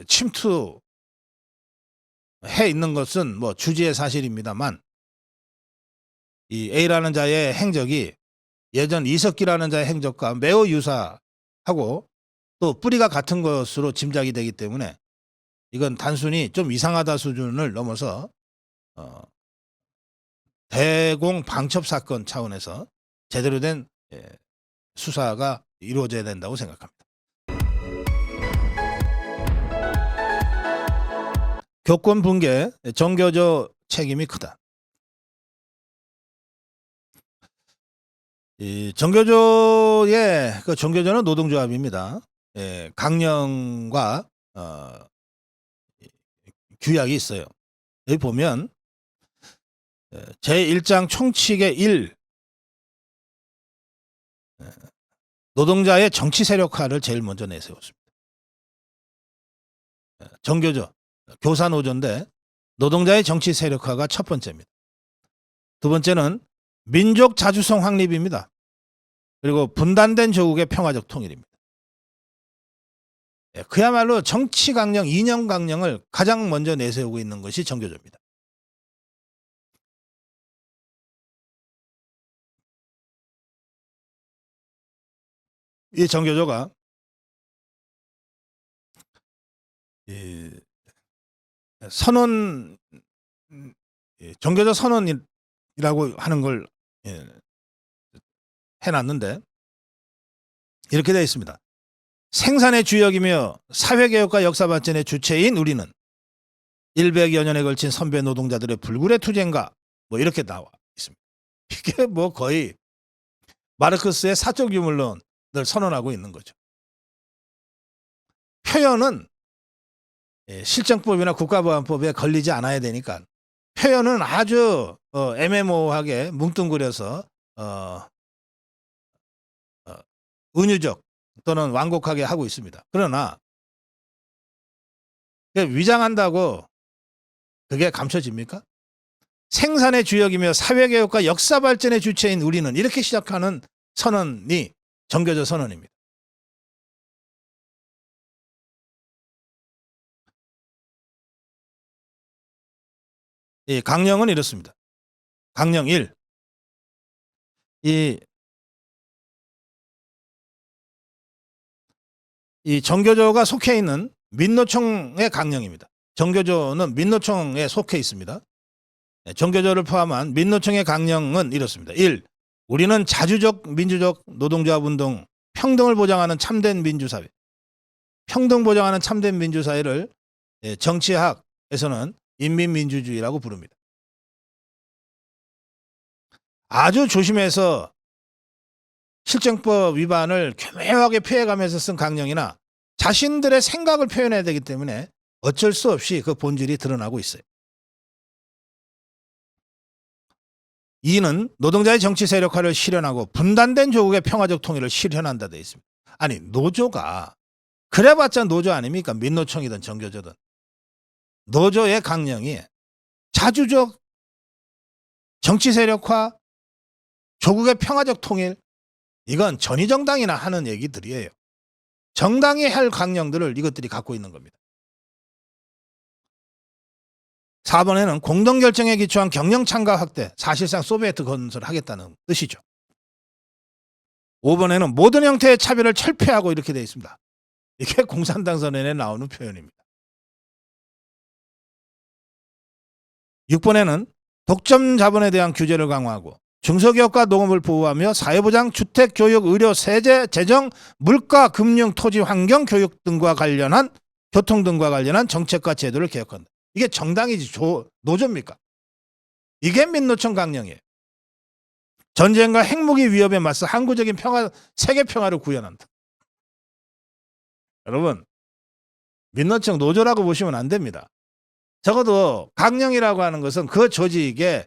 침투해 있는 것은 뭐 주지의 사실입니다만, 이 A라는 자의 행적이 예전 이석기라는 자의 행적과 매우 유사하고 또 뿌리가 같은 것으로 짐작이 되기 때문에 이건 단순히 좀 이상하다 수준을 넘어서 대공 방첩 사건 차원에서 제대로 된 수사가 이루어져야 된다고 생각합니다. 교권 붕괴, 정교조 책임이 크다. 이 정교조의 정교조는 노동조합입니다. 강령과 규약이 있어요. 여기 보면 제1장 총칙의 1 노동자의 정치 세력화를 제일 먼저 내세웠습니다. 정교조, 교사노조인데 노동자의 정치 세력화가 첫 번째입니다. 두 번째는 민족 자주성 확립입니다. 그리고 분단된 조국의 평화적 통일입니다. 그야말로 정치 강령, 이념 강령을 가장 먼저 내세우고 있는 것이 정교조입니다. 이 정교조가 선언, 정교조 선언이라고 하는 걸 해놨는데 이렇게 되어 있습니다. 생산의 주역이며 사회개혁과 역사발전의 주체인 우리는 100여 년에 걸친 선배 노동자들의 불굴의 투쟁과 뭐 이렇게 나와 있습니다. 이게 뭐 거의 마르크스의 사적 유물론을 선언하고 있는 거죠. 표현은 실정법이나 국가보안법에 걸리지 않아야 되니까 표현은 아주 애매모호하게 뭉뚱그려서 은유적 또는 완곡하게 하고 있습니다. 그러나 위장한다고 그게 감춰집니까? 생산의 주역이며 사회개혁과 역사발전의 주체인 우리는 이렇게 시작하는 선언이 정교조 선언입니다. 이 강령은 이렇습니다. 강령 1. 이 정교조가 속해 있는 민노총의 강령입니다. 정교조는 민노총에 속해 있습니다. 정교조를 포함한 민노총의 강령은 이렇습니다. 1. 우리는 자주적 민주적 노동조합 운동 평등을 보장하는 참된 민주사회. 평등 보장하는 참된 민주사회를 정치학에서는 인민민주주의라고 부릅니다. 아주 조심해서 실정법 위반을 교묘하게 피해가면서 쓴 강령이나 자신들의 생각을 표현해야 되기 때문에 어쩔 수 없이 그 본질이 드러나고 있어요. 2는 노동자의 정치 세력화를 실현하고 분단된 조국의 평화적 통일을 실현한다 되어 있습니다. 아니 노조가 그래봤자 노조 아닙니까? 민노총이든 정교조든. 노조의 강령이 자주적 정치 세력화, 조국의 평화적 통일, 이건 전위정당이나 하는 얘기들이에요. 정당이 할 강령들을 이것들이 갖고 있는 겁니다. 4번에는 공동결정에 기초한 경영 참가 확대, 사실상 소비에트 건설을 하겠다는 뜻이죠. 5번에는 모든 형태의 차별을 철폐하고 이렇게 되어 있습니다. 이게 공산당 선언에 나오는 표현입니다. 6번에는 독점 자본에 대한 규제를 강화하고 중소기업과 농업을 보호하며 사회보장, 주택, 교육, 의료, 세제, 재정, 물가, 금융, 토지, 환경, 교육 등과 관련한 교통 등과 관련한 정책과 제도를 개혁한다. 이게 정당이지 노조입니까? 이게 민노총 강령이에요. 전쟁과 핵무기 위협에 맞서 항구적인 평화, 세계 평화를 구현한다. 여러분, 민노총 노조라고 보시면 안 됩니다. 적어도 강령이라고 하는 것은 그 조직의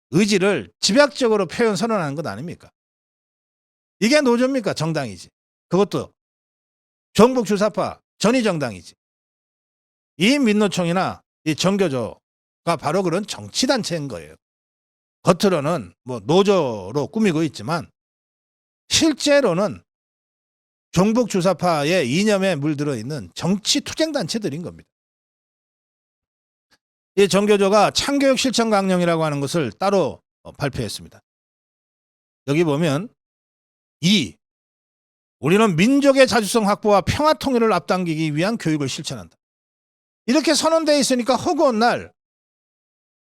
의지를 집약적으로 표현 선언하는 것 아닙니까? 이게 노조입니까? 정당이지. 그것도 종북 주사파 전위정당이지. 이 민노총이나 이 정교조가 바로 그런 정치단체인 거예요. 겉으로는 뭐 노조로 꾸미고 있지만 실제로는 종북 주사파의 이념에 물들어 있는 정치 투쟁단체들인 겁니다. 이 정교조가 참교육 실천 강령이라고 하는 것을 따로 발표했습니다. 여기 보면 2. 우리는 민족의 자주성 확보와 평화 통일을 앞당기기 위한 교육을 실천한다. 이렇게 선언되어 있으니까 허구한 날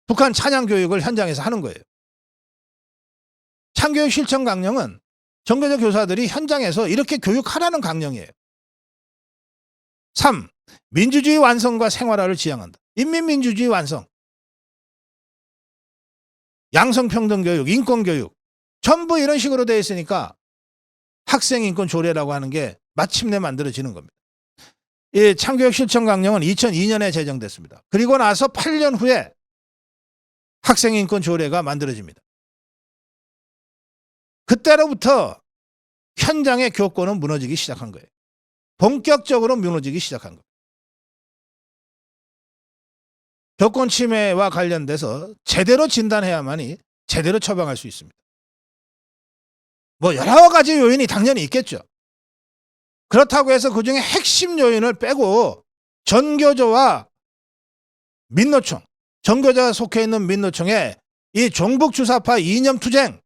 북한 찬양 교육을 현장에서 하는 거예요. 창교육 실천 강령은 정교조 교사들이 현장에서 이렇게 교육하라는 강령이에요. 3. 민주주의 완성과 생활화를 지향한다. 인민민주주의 완성, 양성평등교육, 인권교육 전부 이런 식으로 되어 있으니까 학생인권조례라고 하는 게 마침내 만들어지는 겁니다. 이 창교육 실천 강령은 2002년에 제정됐습니다. 그리고 나서 8년 후에 학생인권조례가 만들어집니다. 그때로부터 현장의 교권은 무너지기 시작한 거예요. 본격적으로 무너지기 시작한 거예요. 교권 침해와 관련돼서 제대로 진단해야만이 제대로 처방할 수 있습니다. 뭐 여러 가지 요인이 당연히 있겠죠. 그렇다고 해서 그중에 핵심 요인을 빼고 전교조와 민노총, 전교조가 속해 있는 민노총에 이 종북주사파 이념투쟁,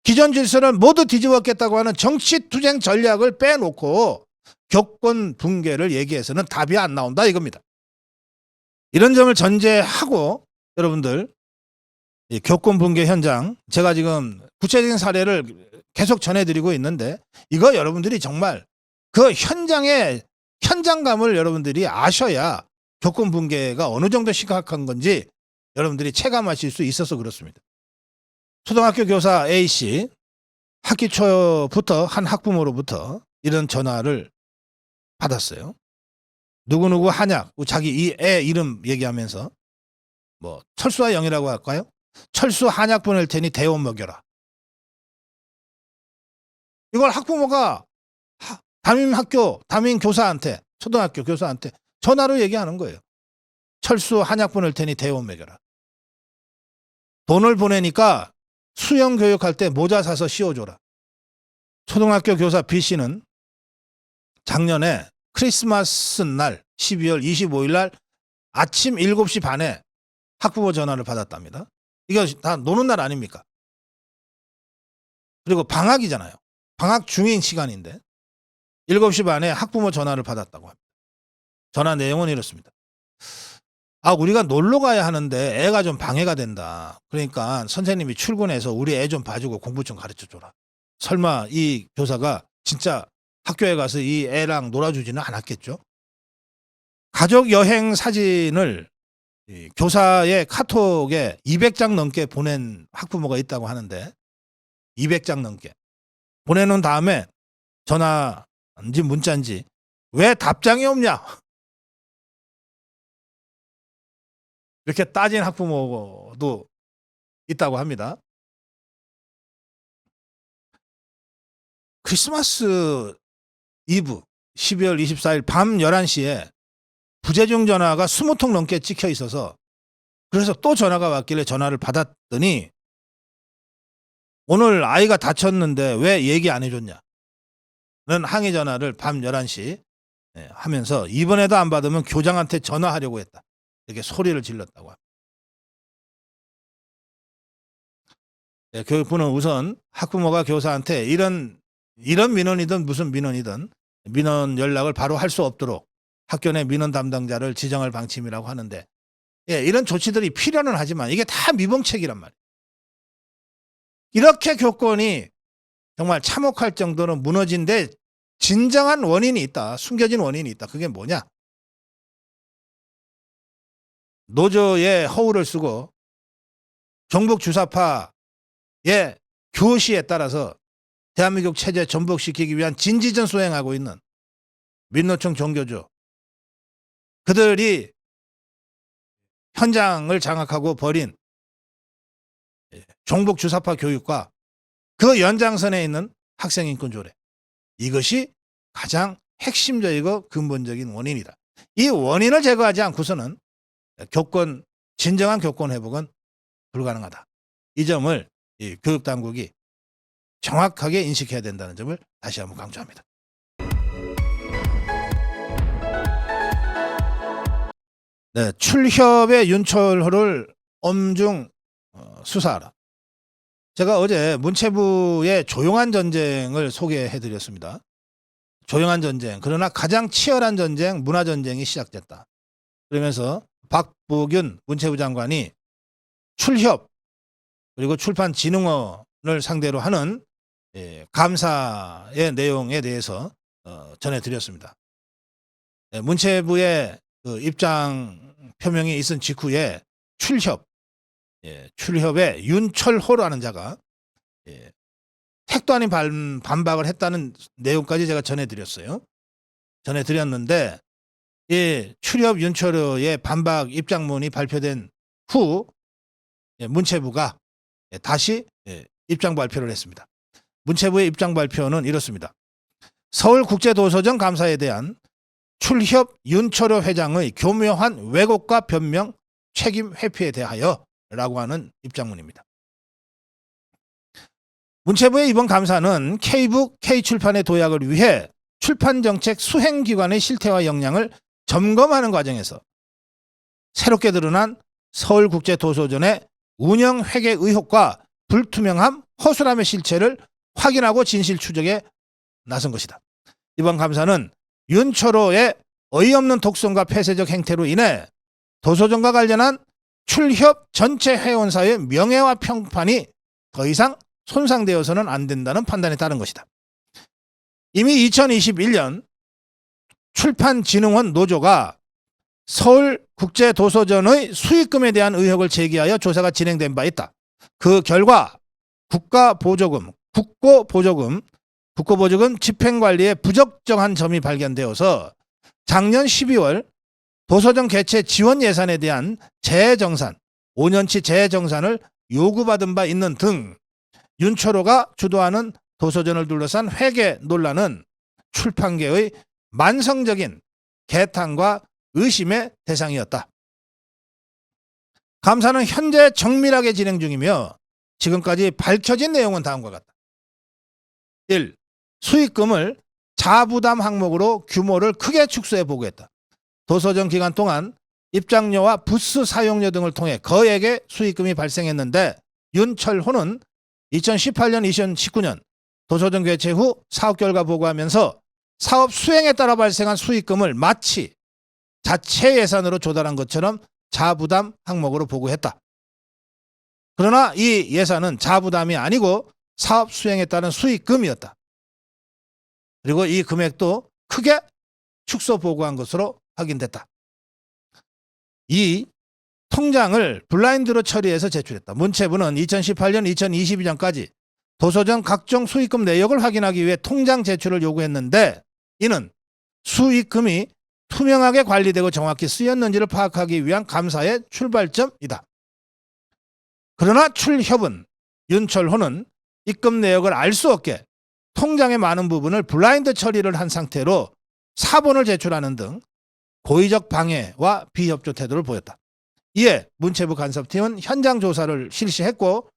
기존 질서를 모두 뒤집었겠다고 하는 정치투쟁 전략을 빼놓고 교권 붕괴를 얘기해서는 답이 안 나온다 이겁니다. 이런 점을 전제하고 여러분들 이 교권 붕괴 현장, 제가 지금 구체적인 사례를 계속 전해드리고 있는데 이거 여러분들이 정말 그 현장의 현장감을 여러분들이 아셔야 교권 붕괴가 어느 정도 심각한 건지 여러분들이 체감하실 수 있어서 그렇습니다. 초등학교 교사 A씨 학기 초부터 한 학부모로부터 이런 전화를 받았어요. 누구누구 한약, 자기 이 애 이름 얘기하면서 뭐 철수와 영이라고 할까요? 철수 한약 보낼 테니 대원 먹여라. 이걸 학부모가 담임 교사한테, 초등학교 교사한테 전화로 얘기하는 거예요. 철수 한약 보낼 테니 대원 먹여라. 돈을 보내니까 수영 교육할 때 모자 사서 씌워줘라. 초등학교 교사 B씨는 작년에 크리스마스 날 12월 25일 날 아침 7시 반에 학부모 전화를 받았답니다. 이거 다 노는 날 아닙니까? 그리고 방학이잖아요. 방학 중인 시간인데 7시 반에 학부모 전화를 받았다고 합니다. 전화 내용은 이렇습니다. 우리가 놀러 가야 하는데 애가 좀 방해가 된다. 그러니까 선생님이 출근해서 우리 애 좀 봐주고 공부 좀 가르쳐줘라. 설마 이 교사가 진짜 학교에 가서 이 애랑 놀아주지는 않았겠죠? 가족 여행 사진을 교사의 카톡에 200장 넘게 보낸 학부모가 있다고 하는데 200장 넘게 보내놓은 다음에 전화인지 문자인지 왜 답장이 없냐? 이렇게 따진 학부모도 있다고 합니다. 크리스마스 이브 12월 24일 밤 11시에 부재중 전화가 20통 넘게 찍혀 있어서 그래서 또 전화가 왔길래 전화를 받았더니 오늘 아이가 다쳤는데 왜 얘기 안 해줬냐? 는 항의 전화를 밤 11시 하면서 이번에도 안 받으면 교장한테 전화하려고 했다. 이렇게 소리를 질렀다고 합니다. 교육부는 우선 학부모가 교사한테 이런 민원이든 무슨 민원이든 민원 연락을 바로 할 수 없도록 학교 내 민원 담당자를 지정할 방침이라고 하는데 이런 조치들이 필요는 하지만 이게 다 미봉책이란 말이에요. 이렇게 교권이 정말 참혹할 정도로 무너진 데 진정한 원인이 있다. 숨겨진 원인이 있다. 그게 뭐냐? 노조의 허울을 쓰고 종북 주사파의 교시에 따라서 대한민국 체제 전복시키기 위한 진지전 수행하고 있는 민노총 종교조 그들이 현장을 장악하고 벌인 종북 주사파 교육과 그 연장선에 있는 학생인권조례 이것이 가장 핵심적이고 근본적인 원인이다. 이 원인을 제거하지 않고서는 진정한 교권 회복은 불가능하다. 이 점을 이 교육당국이 정확하게 인식해야 된다는 점을 다시 한번 강조합니다. 출협의 윤철호를 엄중 수사하라. 제가 어제 문체부의 조용한 전쟁을 소개해 드렸습니다. 조용한 전쟁, 그러나 가장 치열한 전쟁, 문화전쟁이 시작됐다. 그러면서 박보균 문체부 장관이 출협 그리고 출판진흥원을 상대로 하는 감사의 내용에 대해서 전해드렸습니다. 문체부의 그 입장 표명이 있은 직후에 출협의 윤철호라는 자가 택도 아닌 반박을 했다는 내용까지 제가 전해드렸어요. 전해드렸는데 이 출협 윤철호의 반박 입장문이 발표된 후 문체부가 다시 입장 발표를 했습니다. 문체부의 입장 발표는 이렇습니다. 서울국제도서전 감사에 대한 출협 윤철호 회장의 교묘한 왜곡과 변명, 책임 회피에 대하여 라고 하는 입장문입니다. 문체부의 이번 감사는 K북, K출판의 도약을 위해 출판정책 수행기관의 실태와 역량을 점검하는 과정에서 새롭게 드러난 서울국제도서전의 운영회계 의혹과 불투명함, 허술함의 실체를 확인하고 진실 추적에 나선 것이다. 이번 감사는 윤철호의 어이없는 독선과 폐쇄적 행태로 인해 도서전과 관련한 출협 전체 회원사의 명예와 평판이 더 이상 손상되어서는 안 된다는 판단에 따른 것이다. 이미 2021년 출판진흥원 노조가 서울국제도서전의 수익금에 대한 의혹을 제기하여 조사가 진행된 바 있다. 그 결과 국고보조금 집행관리에 부적정한 점이 발견되어서 작년 12월 도서전 개최 지원 예산에 대한 재정산, 5년치 재정산을 요구받은 바 있는 등 윤철호가 주도하는 도서전을 둘러싼 회계 논란은 출판계의 만성적인 개탄과 의심의 대상이었다. 감사는 현재 정밀하게 진행 중이며 지금까지 밝혀진 내용은 다음과 같다. 1. 수익금을 자부담 항목으로 규모를 크게 축소해 보고했다. 도서전 기간 동안 입장료와 부스 사용료 등을 통해 거액의 수익금이 발생했는데 윤철호는 2018년, 2019년 도서전 개최 후 사업 결과 보고하면서 사업 수행에 따라 발생한 수익금을 마치 자체 예산으로 조달한 것처럼 자부담 항목으로 보고했다. 그러나 이 예산은 자부담이 아니고 사업 수행에 따른 수익금이었다. 그리고 이 금액도 크게 축소 보고한 것으로 확인됐다. 2. 통장을 블라인드로 처리해서 제출했다. 문체부는 2018년, 2022년까지 도서전 각종 수익금 내역을 확인하기 위해 통장 제출을 요구했는데 이는 수익금이 투명하게 관리되고 정확히 쓰였는지를 파악하기 위한 감사의 출발점이다. 그러나 출협은 윤철호는 입금 내역을 알 수 없게 통장의 많은 부분을 블라인드 처리를 한 상태로 사본을 제출하는 등 고의적 방해와 비협조 태도를 보였다. 이에 문체부 간섭팀은 현장 조사를 실시했고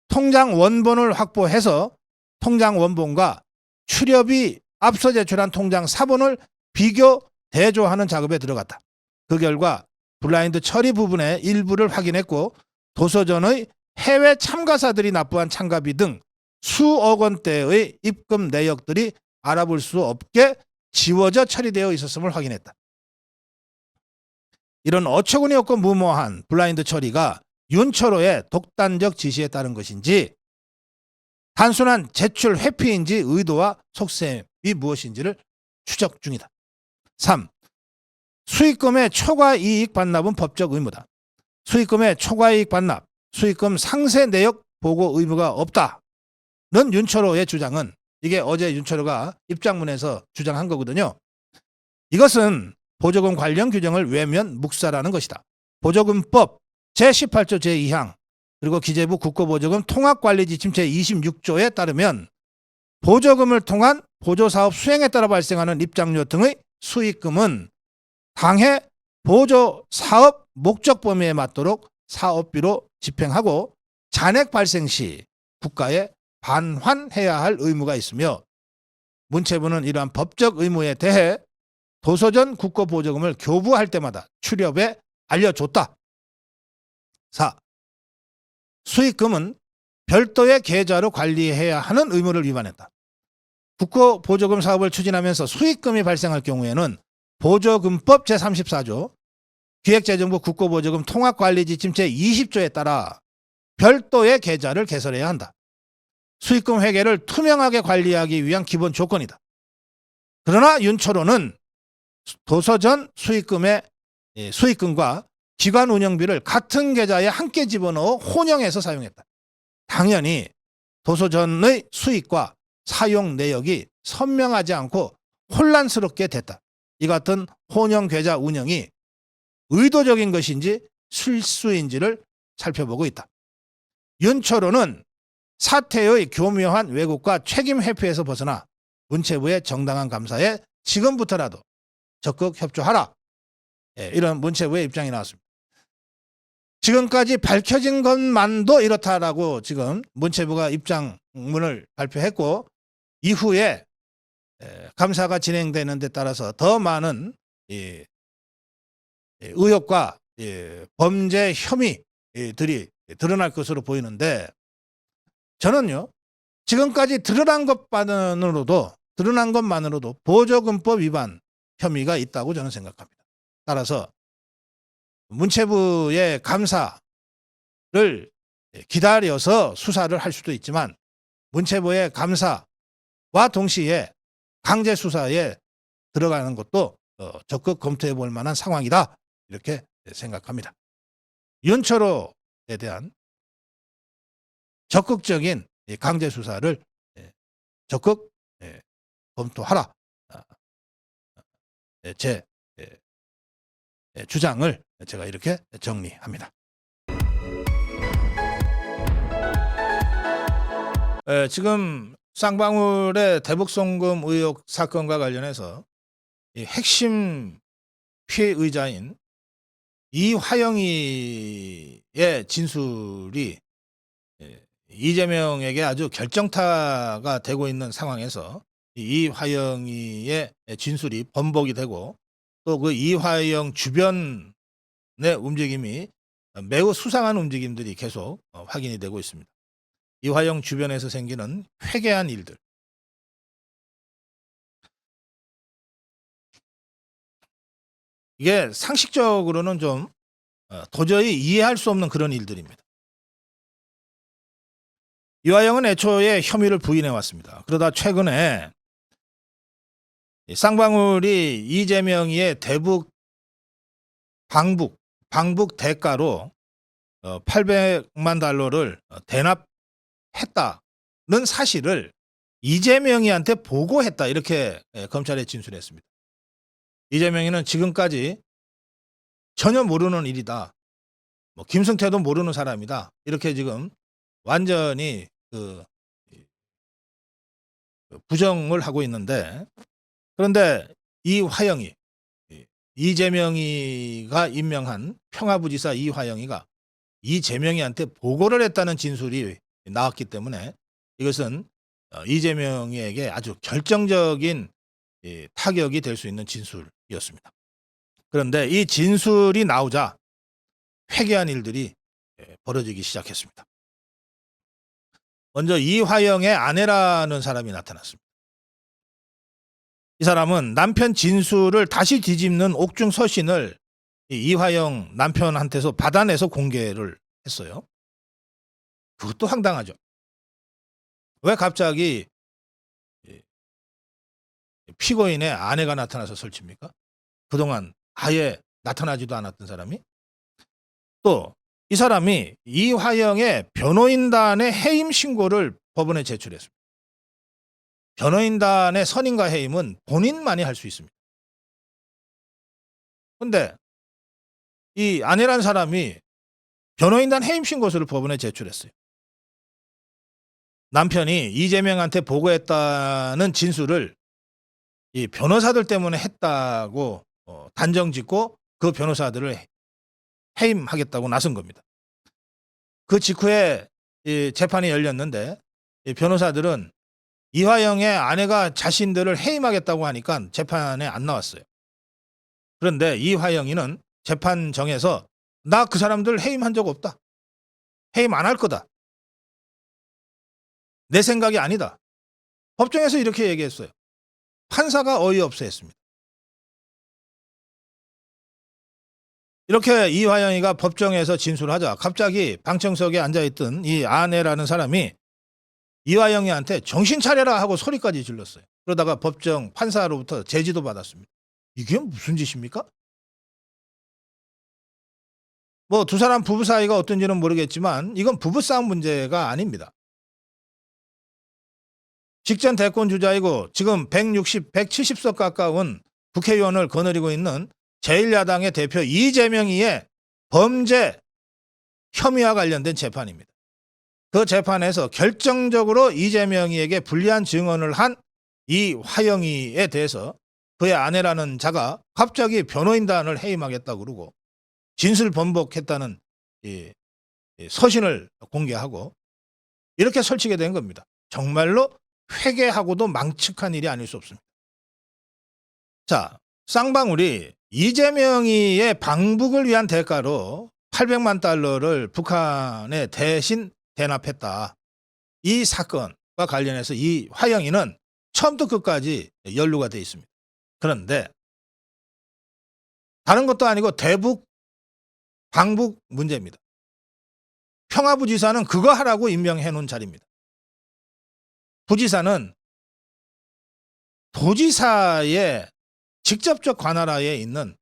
통장 원본을 확보해서 통장 원본과 출협이 앞서 제출한 통장 사본을 비교 대조하는 작업에 들어갔다. 그 결과 블라인드 처리 부분의 일부를 확인했고 도서전의 해외 참가사들이 납부한 참가비 등 수억 원대의 입금 내역들이 알아볼 수 없게 지워져 처리되어 있었음을 확인했다. 이런 어처구니 없고 무모한 블라인드 처리가 윤철호의 독단적 지시에 따른 것인지 단순한 제출 회피인지 의도와 속셈이 무엇인지를 추적 중이다. 3. 수익금의 초과이익 반납은 법적 의무다. 수익금의 초과이익 반납, 수익금 상세 내역 보고 의무가 없다는 윤철호의 주장은 이게 어제 윤철호가 입장문에서 주장한 거거든요. 이것은 보조금 관련 규정을 외면 묵살하는 것이다. 보조금법 제18조 제2항 그리고 기재부 국고보조금 통합관리지침 제26조에 따르면 보조금을 통한 보조사업 수행에 따라 발생하는 입장료 등의 수익금은 당해 보조사업 목적 범위에 맞도록 사업비로 집행하고 잔액 발생 시 국가에 반환해야 할 의무가 있으며 문체부는 이러한 법적 의무에 대해 도서전 국고보조금을 교부할 때마다 출협에 알려줬다. 4. 수익금은 별도의 계좌로 관리해야 하는 의무를 위반했다. 국고보조금 사업을 추진하면서 수익금이 발생할 경우에는 보조금법 제34조 기획재정부 국고보조금 통합관리지침 제20조에 따라 별도의 계좌를 개설해야 한다. 수익금 회계를 투명하게 관리하기 위한 기본 조건이다. 그러나 윤초로는 도서전 수익금과 기관 운영비를 같은 계좌에 함께 집어넣어 혼용해서 사용했다. 당연히 도서전의 수익과 사용 내역이 선명하지 않고 혼란스럽게 됐다. 이 같은 혼용 계좌 운영이 의도적인 것인지 실수인지를 살펴보고 있다. 윤초로는 사태의 교묘한 왜곡과 책임 회피에서 벗어나 문체부의 정당한 감사에 지금부터라도 적극 협조하라. 이런 문체부의 입장이 나왔습니다. 지금까지 밝혀진 것만도 이렇다라고 지금 문체부가 입장문을 발표했고, 이후에 감사가 진행되는 데 따라서 더 많은 의혹과 범죄 혐의들이 드러날 것으로 보이는데, 저는요 지금까지 드러난 것만으로도 보조금법 위반 혐의가 있다고 저는 생각합니다. 따라서 문체부의 감사를 기다려서 수사를 할 수도 있지만, 문체부의 감사와 동시에 강제 수사에 들어가는 것도 적극 검토해 볼 만한 상황이다, 이렇게 생각합니다. 윤초로에 대한 적극적인 강제 수사를 적극 검토하라, 제 주장을 제가 이렇게 정리합니다. 지금 쌍방울의 대북송금 의혹 사건과 관련해서 이 핵심 피해의자인 이화영이의 진술이 이재명에게 아주 결정타가 되고 있는 상황에서 이화영이의 진술이 번복이 되고, 또 그 이화영 주변의 움직임이 매우 수상한 움직임들이 계속 확인이 되고 있습니다. 이화영 주변에서 생기는 회개한 일들, 이게 상식적으로는 좀 도저히 이해할 수 없는 그런 일들입니다. 이화영은 애초에 혐의를 부인해 왔습니다. 그러다 최근에 쌍방울이 이재명이의 대북 방북 대가로 800만 달러를 대납했다는 사실을 이재명이한테 보고했다, 이렇게 검찰에 진술했습니다. 이재명이는 지금까지 전혀 모르는 일이다, 김승태도 모르는 사람이다, 이렇게 지금 완전히 부정을 하고 있는데, 그런데 이화영이, 이재명이가 임명한 평화부지사 이화영이가 이재명이한테 보고를 했다는 진술이 나왔기 때문에 이것은 이재명이에게 아주 결정적인 타격이 될 수 있는 진술이었습니다. 그런데 이 진술이 나오자 회개한 일들이 벌어지기 시작했습니다. 먼저 이화영의 아내라는 사람이 나타났습니다. 이 사람은 남편 진술을 다시 뒤집는 옥중 서신을 이화영 남편한테서 받아내서 공개를 했어요. 그것도 황당하죠. 왜 갑자기 피고인의 아내가 나타나서 설칩니까? 그동안 아예 나타나지도 않았던 사람이. 또 이 사람이 이화영의 변호인단의 해임 신고를 법원에 제출했습니다. 변호인단의 선임과 해임은 본인만이 할 수 있습니다. 그런데 이 아내란 사람이 변호인단 해임 신고서를 법원에 제출했어요. 남편이 이재명한테 보고했다는 진술을 이 변호사들 때문에 했다고 단정짓고 그 변호사들을 해임하겠다고 나선 겁니다. 그 직후에 이 재판이 열렸는데, 이 변호사들은 이화영의 아내가 자신들을 해임하겠다고 하니까 재판에 안 나왔어요. 그런데 이화영이는 재판정에서 나 그 사람들 해임한 적 없다, 해임 안 할 거다, 내 생각이 아니다. 법정에서 이렇게 얘기했어요. 판사가 어이없어 했습니다. 이렇게 이화영이가 법정에서 진술하자 갑자기 방청석에 앉아있던 이 아내라는 사람이 이화영이한테 정신 차려라 하고 소리까지 질렀어요. 그러다가 법정 판사로부터 제지도 받았습니다. 이게 무슨 짓입니까? 뭐 두 사람 부부 사이가 어떤지는 모르겠지만 이건 부부싸움 문제가 아닙니다. 직전 대권 주자이고 지금 170석 가까운 국회의원을 거느리고 있는 제1야당의 대표 이재명이의 범죄 혐의와 관련된 재판입니다. 그 재판에서 결정적으로 이재명이에게 불리한 증언을 한 이 화영이에 대해서 그의 아내라는 자가 갑자기 변호인단을 해임하겠다고 그러고 진술 번복했다는 서신을 공개하고 이렇게 설치게 된 겁니다. 정말로 회개하고도 망측한 일이 아닐 수 없습니다. 자, 쌍방울이 이재명이의 방북을 위한 대가로 800만 달러를 북한에 대신 대납했다. 이 사건과 관련해서 이 화영이는 처음부터 끝까지 연루가 되어 있습니다. 그런데 다른 것도 아니고 대북 방북 문제입니다. 평화부지사는 그거 하라고 임명해 놓은 자리입니다. 부지사는 도지사의 직접적 관할하에 있는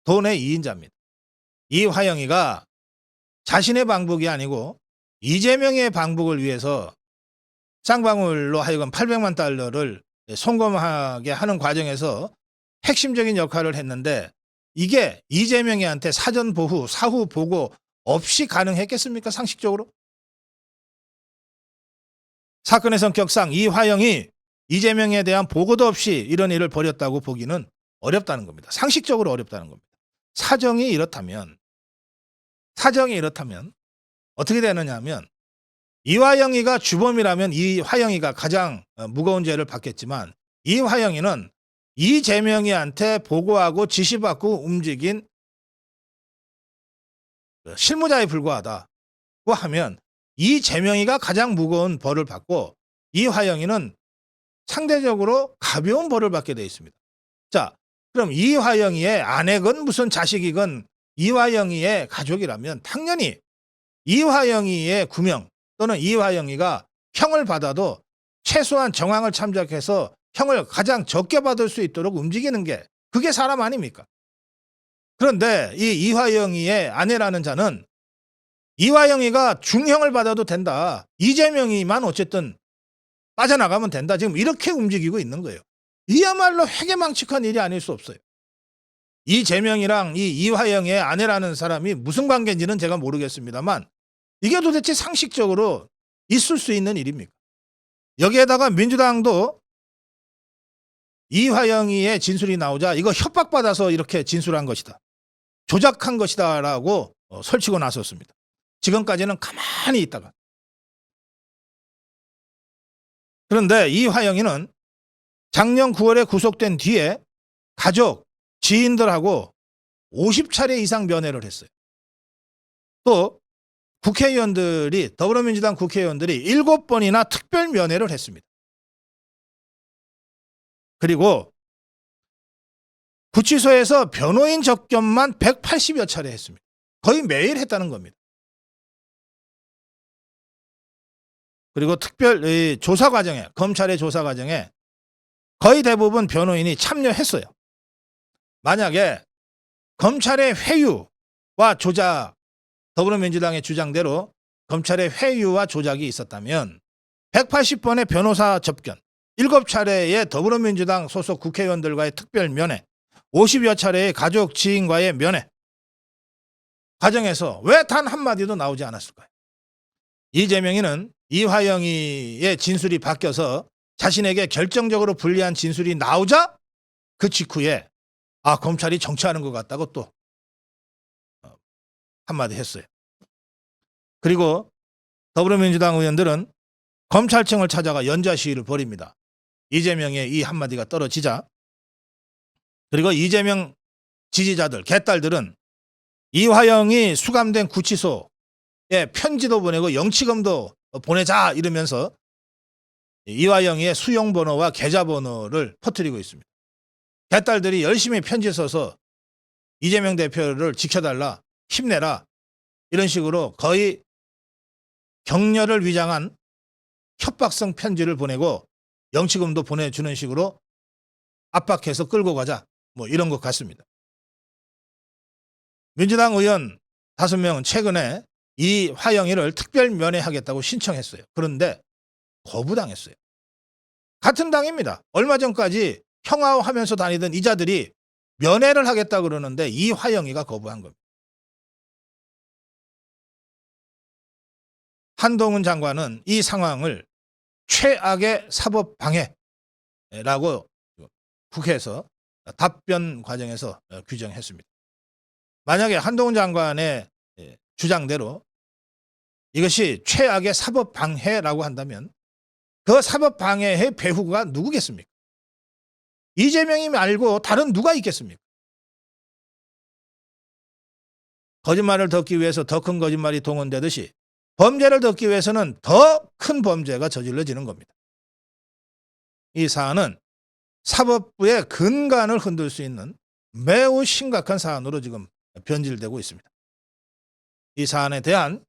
돈의 2인자입니다. 이 화영이가 자신의 방북이 아니고 이재명의 방북을 위해서 쌍방울로 하여금 800만 달러를 송금하게 하는 과정에서 핵심적인 역할을 했는데 이게 이재명이한테 사전 보호, 사후 보고 없이 가능했겠습니까? 상식적으로? 사건의 성격상 이 화영이 이재명에 대한 보고도 없이 이런 일을 벌였다고 보기는 어렵다는 겁니다. 상식적으로 어렵다는 겁니다. 사정이 이렇다면 어떻게 되느냐 하면 이화영이가 주범이라면 이화영이가 가장 무거운 죄를 받겠지만 이화영이는 이재명이한테 보고하고 지시받고 움직인 실무자에 불과하다고 하면 이재명이가 가장 무거운 벌을 받고 이화영이는 상대적으로 가벼운 벌을 받게 되어 있습니다. 자, 그럼 이화영이의 아내건 무슨 자식이건 이화영이의 가족이라면 당연히 이화영이의 구명 또는 이화영이가 형을 받아도 최소한 정황을 참작해서 형을 가장 적게 받을 수 있도록 움직이는 게 그게 사람 아닙니까? 그런데 이 이화영이의 아내라는 자는 이화영이가 중형을 받아도 된다. 이재명이만 어쨌든 빠져나가면 된다. 지금 이렇게 움직이고 있는 거예요. 이야말로 회개망측한 일이 아닐 수 없어요. 이재명이랑 이 이화영의 아내라는 사람이 무슨 관계인지는 제가 모르겠습니다만 이게 도대체 상식적으로 있을 수 있는 일입니까? 여기에다가 민주당도 이화영이의 진술이 나오자 이거 협박받아서 이렇게 진술한 것이다. 조작한 것이다 라고 설치고 나섰습니다. 지금까지는 가만히 있다가. 그런데 이화영이는 작년 9월에 구속된 뒤에 가족, 지인들하고 50차례 이상 면회를 했어요. 또 국회의원들이 더불어민주당 국회의원들이 7번이나 특별 면회를 했습니다. 그리고 구치소에서 변호인 접견만 180여 차례 했습니다. 거의 매일 했다는 겁니다. 그리고 특별 조사 과정에 검찰의 조사 과정에 거의 대부분 변호인이 참여했어요. 만약에 검찰의 회유와 조작, 더불어민주당의 주장대로 검찰의 회유와 조작이 있었다면 180번의 변호사 접견, 7차례의 더불어민주당 소속 국회의원들과의 특별 면회, 50여 차례의 가족 지인과의 면회 과정에서 왜 단 한마디도 나오지 않았을까요? 이재명이는 이화영이의 진술이 바뀌어서 자신에게 결정적으로 불리한 진술이 나오자 그 직후에 검찰이 정치하는 것 같다고 또 한마디 했어요. 그리고 더불어민주당 의원들은 검찰청을 찾아가 연좌 시위를 벌입니다. 이재명의 이 한마디가 떨어지자. 그리고 이재명 지지자들, 개딸들은 이화영이 수감된 구치소에 편지도 보내고 영치금도 보내자 이러면서 이화영이의 수용번호와 계좌번호를 퍼뜨리고 있습니다. 개딸들이 열심히 편지 써서 이재명 대표를 지켜달라, 힘내라, 이런 식으로 거의 격려를 위장한 협박성 편지를 보내고 영치금도 보내주는 식으로 압박해서 끌고 가자, 뭐 이런 것 같습니다. 민주당 의원 5명은 최근에 이 화영이를 특별 면회하겠다고 신청했어요. 그런데 거부당했어요. 같은 당입니다. 얼마 전까지 형하하면서 다니던 이자들이 면회를 하겠다 그러는데 이 화영이가 거부한 겁니다. 한동훈 장관은 이 상황을 최악의 사법 방해라고 국회에서 답변 과정에서 규정했습니다. 만약에 한동훈 장관의 주장대로 이것이 최악의 사법 방해라고 한다면 그 사법 방해의 배후가 누구겠습니까? 이재명이 말고 다른 누가 있겠습니까? 거짓말을 덮기 위해서 더 큰 거짓말이 동원되듯이 범죄를 덮기 위해서는 더 큰 범죄가 저질러지는 겁니다. 이 사안은 사법부의 근간을 흔들 수 있는 매우 심각한 사안으로 지금 변질되고 있습니다. 이 사안에 대한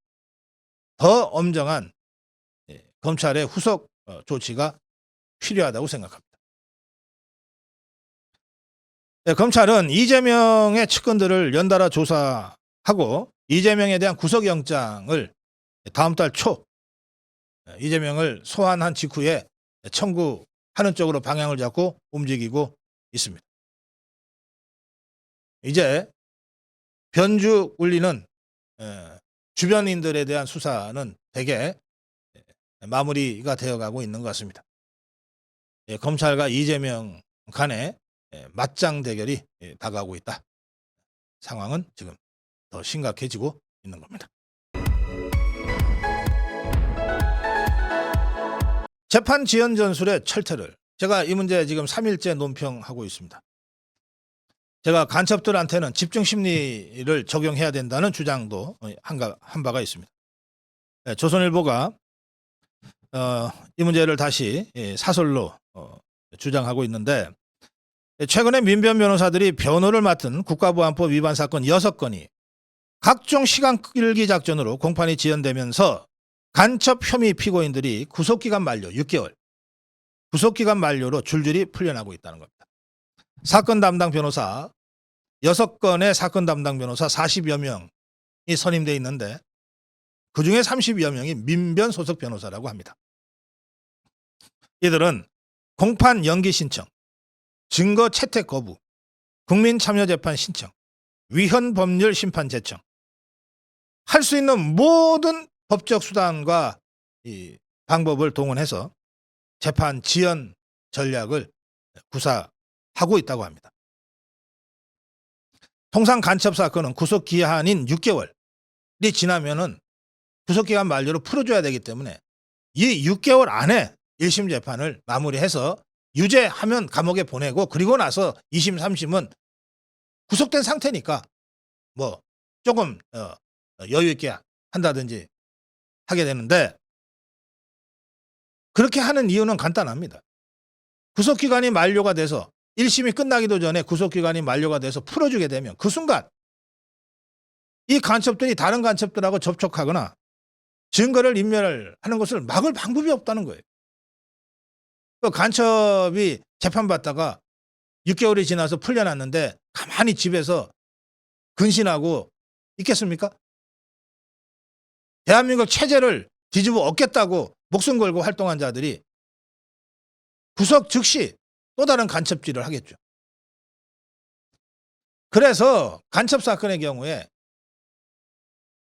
더 엄정한 검찰의 후속 조치가 필요하다고 생각합니다. 검찰은 이재명의 측근들을 연달아 조사하고 이재명에 대한 구속영장을 다음 달 초 이재명을 소환한 직후에 청구하는 쪽으로 방향을 잡고 움직이고 있습니다. 이제 변주 울리는 주변인들에 대한 수사는 대개 마무리가 되어가고 있는 것 같습니다. 검찰과 이재명 간의 맞짱 대결이 다가오고 있다. 상황은 지금 더 심각해지고 있는 겁니다. 재판 지연 전술의 철퇴를 제가 이 문제 지금 3일째 논평하고 있습니다. 제가 간첩들한테는 집중 심리를 적용해야 된다는 주장도 한 바가 있습니다. 조선일보가 이 문제를 다시 사설로 주장하고 있는데 최근에 민변 변호사들이 변호를 맡은 국가보안법 위반 사건 6건이 각종 시간 끌기 작전으로 공판이 지연되면서 간첩 혐의 피고인들이 구속기간 만료 6개월, 구속기간 만료로 줄줄이 풀려나고 있다는 겁니다. 사건 담당 변호사 6건의 사건 담당 변호사 40여 명이 선임되어 있는데 그중에 30여 명이 민변 소속 변호사라고 합니다. 이들은 공판 연기 신청, 증거 채택 거부, 국민참여재판 신청, 위헌법률 심판 제청, 할 수 있는 모든 법적 수단과 이 방법을 동원해서 재판 지연 전략을 구사하고 있다고 합니다. 통상 간첩 사건은 구속 기한인 6개월이 지나면은 구속기간 만료로 풀어줘야 되기 때문에 이 6개월 안에 1심 재판을 마무리해서 유죄하면 감옥에 보내고 그리고 나서 2심, 3심은 구속된 상태니까 뭐 조금 여유 있게 한다든지 하게 되는데 그렇게 하는 이유는 간단합니다. 구속기간이 만료가 돼서 1심이 끝나기도 전에 구속기간이 만료가 돼서 풀어주게 되면 그 순간 이 간첩들이 다른 간첩들하고 접촉하거나 증거를 인멸하는 것을 막을 방법이 없다는 거예요. 그 간첩이 재판받다가 6개월이 지나서 풀려났는데 가만히 집에서 근신하고 있겠습니까? 대한민국 체제를 뒤집어 엎겠다고 목숨 걸고 활동한 자들이 구속 즉시 또 다른 간첩질을 하겠죠. 그래서 간첩 사건의 경우에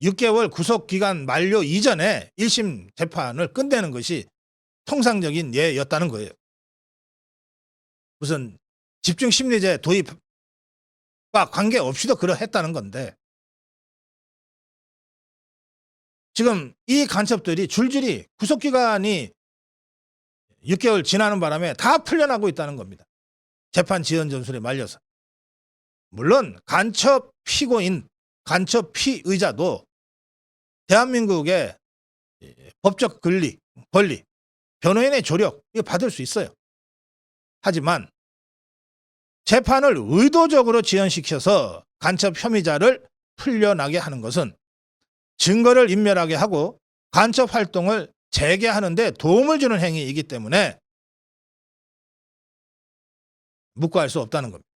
6개월 구속기간 만료 이전에 1심 재판을 끝내는 것이 통상적인 예였다는 거예요. 무슨 집중심리제 도입과 관계없이도 그러했다는 건데 지금 이 간첩들이 줄줄이 구속기간이 6개월 지나는 바람에 다 풀려나고 있다는 겁니다. 재판 지연 전술에 말려서. 물론 간첩 피고인, 간첩 피의자도 대한민국의 법적 권리, 변호인의 조력 이거 받을 수 있어요. 하지만 재판을 의도적으로 지연시켜서 간첩 혐의자를 풀려나게 하는 것은 증거를 인멸하게 하고 간첩 활동을 재개하는 데 도움을 주는 행위이기 때문에 묵과할 수 없다는 겁니다.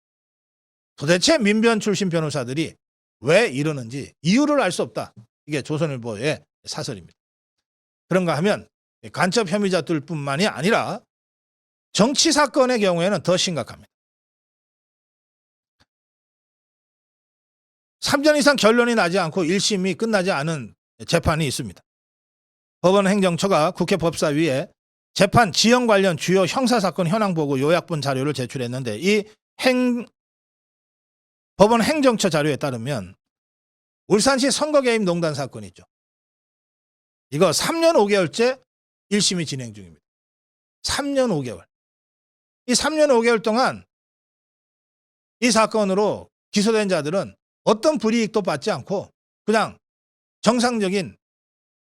도대체 민변 출신 변호사들이 왜 이러는지 이유를 알 수 없다. 이게 조선일보의 사설입니다. 그런가 하면 간첩 혐의자들 뿐만이 아니라 정치 사건의 경우에는 더 심각합니다. 3년 이상 결론이 나지 않고 1심이 끝나지 않은 재판이 있습니다. 법원행정처가 국회 법사위에 재판 지연 관련 주요 형사사건 현황보고 요약본 자료를 제출했는데 이 법원행정처 자료에 따르면 울산시 선거개입농단 사건이 있죠. 이거 3년 5개월째 1심이 진행 중입니다. 3년 5개월. 이 3년 5개월 동안 이 사건으로 기소된 자들은 어떤 불이익도 받지 않고 그냥 정상적인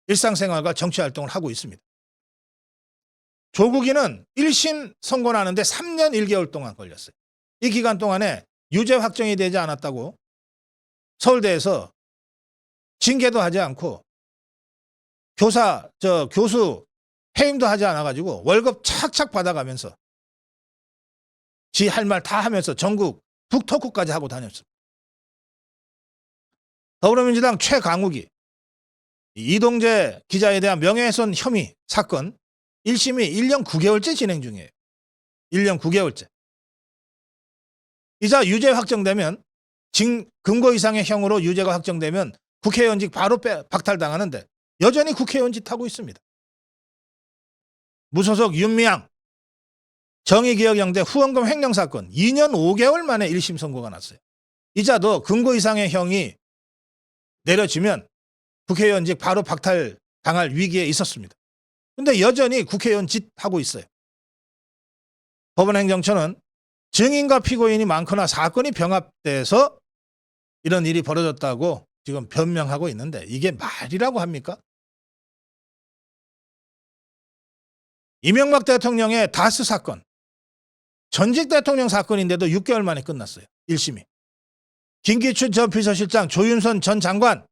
일상생활과 정치활동을 하고 있습니다. 조국이는 1심 선고나는데 3년 1개월 동안 걸렸어요. 이 기간 동안에 유죄 확정이 되지 않았다고 서울대에서 징계도 하지 않고 교수 해임도 하지 않아가지고 월급 착착 받아가면서 지 할 말 다 하면서 전국 북토크까지 하고 다녔습니다. 더불어민주당 최강욱이 이동재 기자에 대한 명예훼손 혐의 사건 1심이 1년 9개월째 진행 중이에요. 1년 9개월째. 이자 유죄 확정되면 금고 이상의 형으로 유죄가 확정되면 국회의원직 바로 박탈당하는데 여전히 국회의원 짓 하고 있습니다. 무소속 윤미향 정의기억연대 후원금 횡령 사건 2년 5개월 만에 1심 선고가 났어요. 이자도 금고 이상의 형이 내려지면 국회의원직 바로 박탈당할 위기에 있었습니다. 그런데 여전히 국회의원 짓 하고 있어요. 법원행정처는 증인과 피고인이 많거나 사건이 병합돼서 이런 일이 벌어졌다고 지금 변명하고 있는데 이게 말이라고 합니까? 이명박 대통령의 다스 사건, 전직 대통령 사건인데도 6개월 만에 끝났어요. 1심이. 김기춘 전 비서실장, 조윤선 전 장관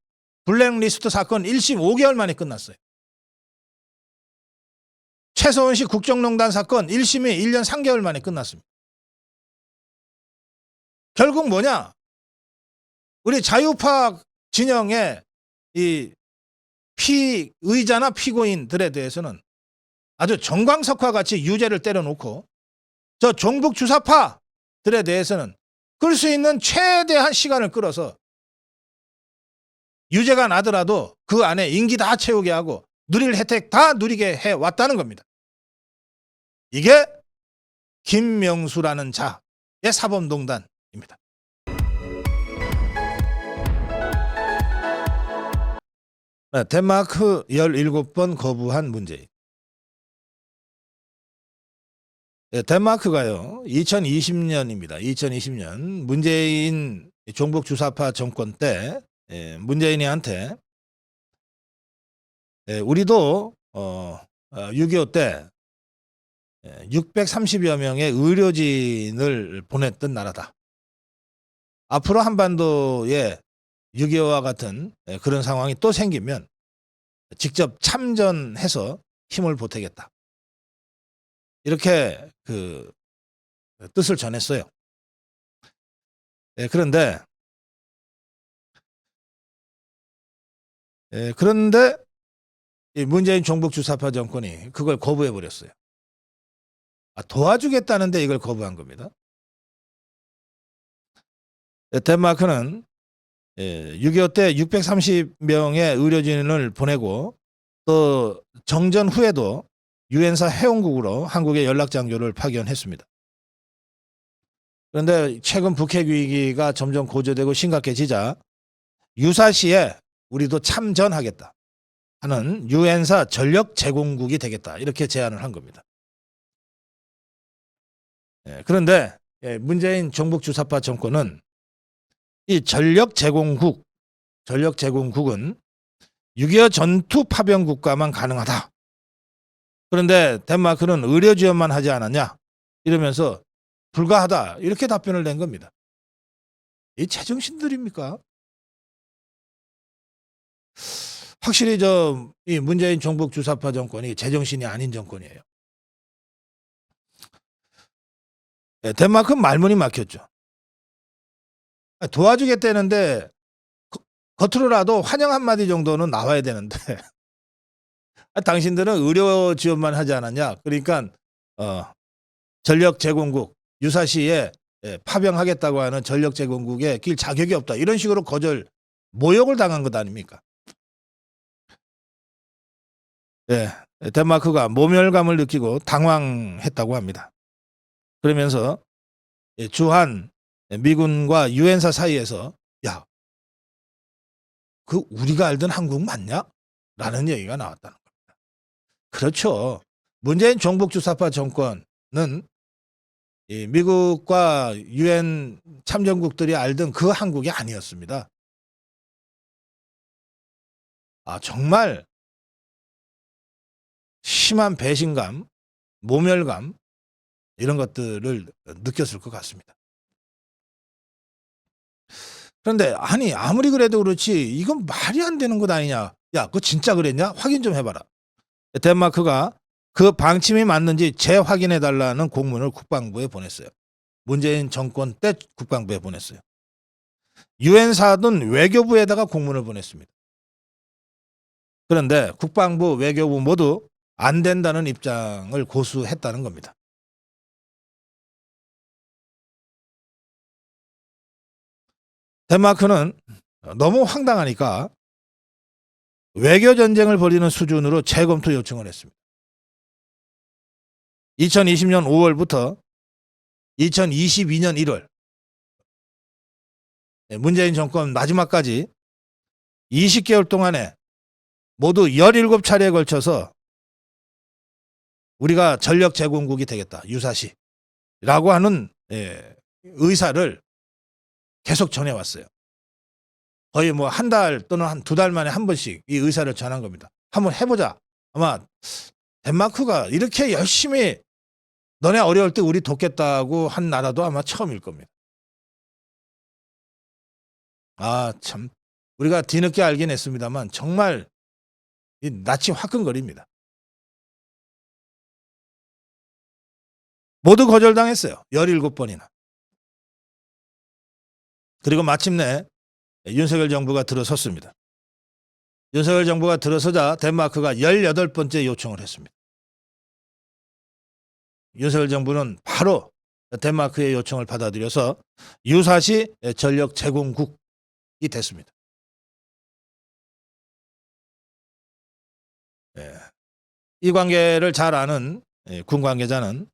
블랙리스트 사건 1심 5개월 만에 끝났어요. 최서원 씨 국정농단 사건 1심이 1년 3개월 만에 끝났습니다. 결국 뭐냐? 우리 자유파 진영의 이 피의자나 피고인들에 대해서는 아주 정광석화 같이 유죄를 때려놓고 저 종북 주사파들에 대해서는 끌 수 있는 최대한 시간을 끌어서 유죄가 나더라도 그 안에 임기 다 채우게 하고 누릴 혜택 다 누리게 해왔다는 겁니다. 이게 김명수라는 자의 사법농단입니다. 덴마크 17번 거부한 문재인. 덴마크가요 2020년입니다. 2020년 문재인 종북 주사파 정권 때 문재인이한테 우리도 6.25 때 630여 명의 의료진을 보냈던 나라다. 앞으로 한반도에 6.25와 같은 그런 상황이 또 생기면 직접 참전해서 힘을 보태겠다. 이렇게 그 뜻을 전했어요. 그런데 이 문재인 종북 주사파 정권이 그걸 거부해 버렸어요. 도와주겠다는데 이걸 거부한 겁니다. 덴마크는 6.25 때 630명의 의료진을 보내고 또 정전 후에도 유엔사 회원국으로 한국에 연락장교를 파견했습니다. 그런데 최근 북핵 위기가 점점 고조되고 심각해지자 유사시에 우리도 참전하겠다 하는 유엔사 전력 제공국이 되겠다 이렇게 제안을 한 겁니다. 그런데 문재인 종북 주사파 정권은 이 전력 제공국은 6.25 전투 파병 국가만 가능하다. 그런데 덴마크는 의료 지원만 하지 않았냐? 이러면서 불가하다. 이렇게 답변을 낸 겁니다. 이 제정신들입니까? 확실히 이 문재인 종북 주사파 정권이 제정신이 아닌 정권이에요. 덴마크 말문이 막혔죠. 도와주겠다는데 겉으로라도 환영 한마디 정도는 나와야 되는데 당신들은 의료 지원만 하지 않았냐. 그러니까 전력 제공국 유사시에 파병하겠다고 하는 전력 제공국에 낄 자격이 없다. 이런 식으로 거절 모욕을 당한 것 아닙니까? 예, 덴마크가 모멸감을 느끼고 당황했다고 합니다. 그러면서 주한 미군과 유엔사 사이에서 야, 그 우리가 알던 한국 맞냐? 라는 얘기가 나왔다는 겁니다. 그렇죠. 문재인 종북 주사파 정권은 이 미국과 유엔 참전국들이 알던 그 한국이 아니었습니다. 정말 심한 배신감, 모멸감 이런 것들을 느꼈을 것 같습니다. 그런데 아무리 그래도 그렇지 이건 말이 안 되는 것 아니냐. 야, 그거 진짜 그랬냐? 확인 좀 해봐라. 덴마크가 그 방침이 맞는지 재확인해달라는 공문을 국방부에 보냈어요. 문재인 정권 때 국방부에 보냈어요. 유엔사든 외교부에다가 공문을 보냈습니다. 그런데 국방부, 외교부 모두 안 된다는 입장을 고수했다는 겁니다. 덴마크는 너무 황당하니까 외교전쟁을 벌이는 수준으로 재검토 요청을 했습니다. 2020년 5월부터 2022년 1월 문재인 정권 마지막까지 20개월 동안에 모두 17차례에 걸쳐서 우리가 전력 제공국이 되겠다. 유사시라고 하는 의사를 계속 전해왔어요. 거의 뭐 한 달 또는 한 2달 만에 한 번씩 이 의사를 전한 겁니다. 한번 해보자. 아마 덴마크가 이렇게 열심히 너네 어려울 때 우리 돕겠다고 한 나라도 아마 처음일 겁니다. 참 우리가 뒤늦게 알긴 했습니다만 정말 이 낯이 화끈거립니다. 모두 거절당했어요. 17번이나. 그리고 마침내 윤석열 정부가 들어섰습니다. 윤석열 정부가 들어서자 덴마크가 18번째 요청을 했습니다. 윤석열 정부는 바로 덴마크의 요청을 받아들여서 유사시 전력 제공국이 됐습니다. 이 관계를 잘 아는 군 관계자는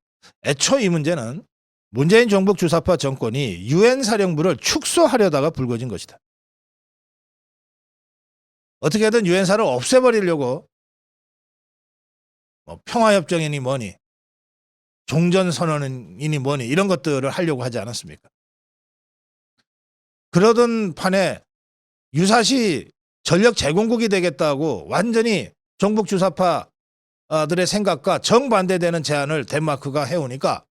애초 이 문제는 문재인 종북 주사파 정권이 유엔 사령부를 축소하려다가 불거진 것이다. 어떻게든 유엔사를 없애버리려고 평화협정이니 뭐니 종전선언이니 뭐니 이런 것들을 하려고 하지 않았습니까? 그러던 판에 유사시 전력 제공국이 되겠다고 완전히 종북 주사파들의 생각과 정반대되는 제안을 덴마크가 해오니까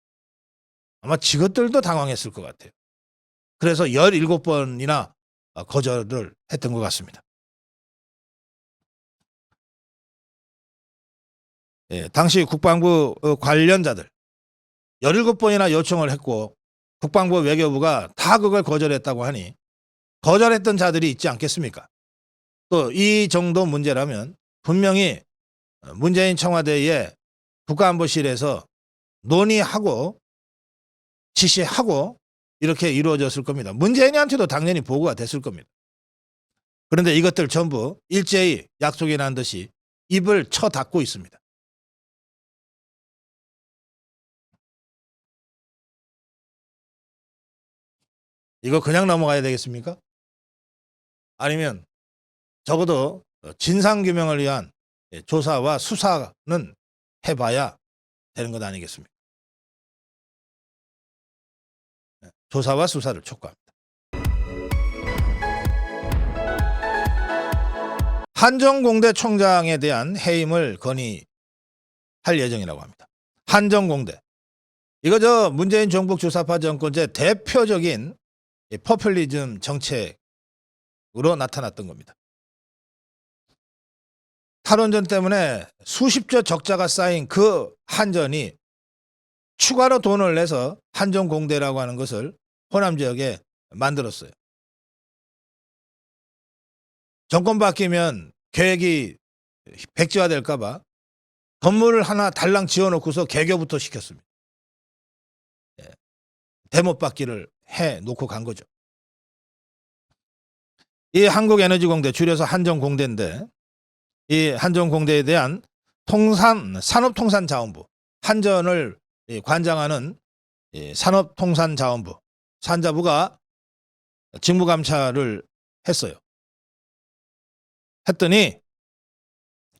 아마 지것들도 당황했을 것 같아요. 그래서 17번이나 거절을 했던 것 같습니다. 당시 국방부 관련자들 17번이나 요청을 했고 국방부 외교부가 다 그걸 거절했다고 하니 거절했던 자들이 있지 않겠습니까? 또 이 정도 문제라면 분명히 문재인 청와대의 국가안보실에서 논의하고 지시하고 이렇게 이루어졌을 겁니다. 문재인한테도 당연히 보고가 됐을 겁니다. 그런데 이것들 전부 일제히 약속이 난 듯이 입을 쳐 닫고 있습니다. 이거 그냥 넘어가야 되겠습니까? 아니면 적어도 진상규명을 위한 조사와 수사는 해봐야 되는 것 아니겠습니까? 조사와 수사를 촉구합니다. 한정공대 총장에 대한 해임을 건의 할 예정이라고 합니다. 한정공대. 이거 저 문재인 종북 주사파 정권제 대표적인 포퓰리즘 정책으로 나타났던 겁니다. 탈원전 때문에 수십조 적자가 쌓인 그 한전이 추가로 돈을 내서 한전공대라고 하는 것을 호남 지역에 만들었어요. 정권 바뀌면 계획이 백지화될까 봐 건물을 하나 달랑 지어놓고서 개교부터 시켰습니다. 대못 받기를 해놓고 간 거죠. 이 한국에너지공대, 줄여서 한전공대인데, 이 한전공대에 대한 산업통산자원부, 한전을 관장하는 산업통산자원부, 산자부가 직무감찰을 했어요. 했더니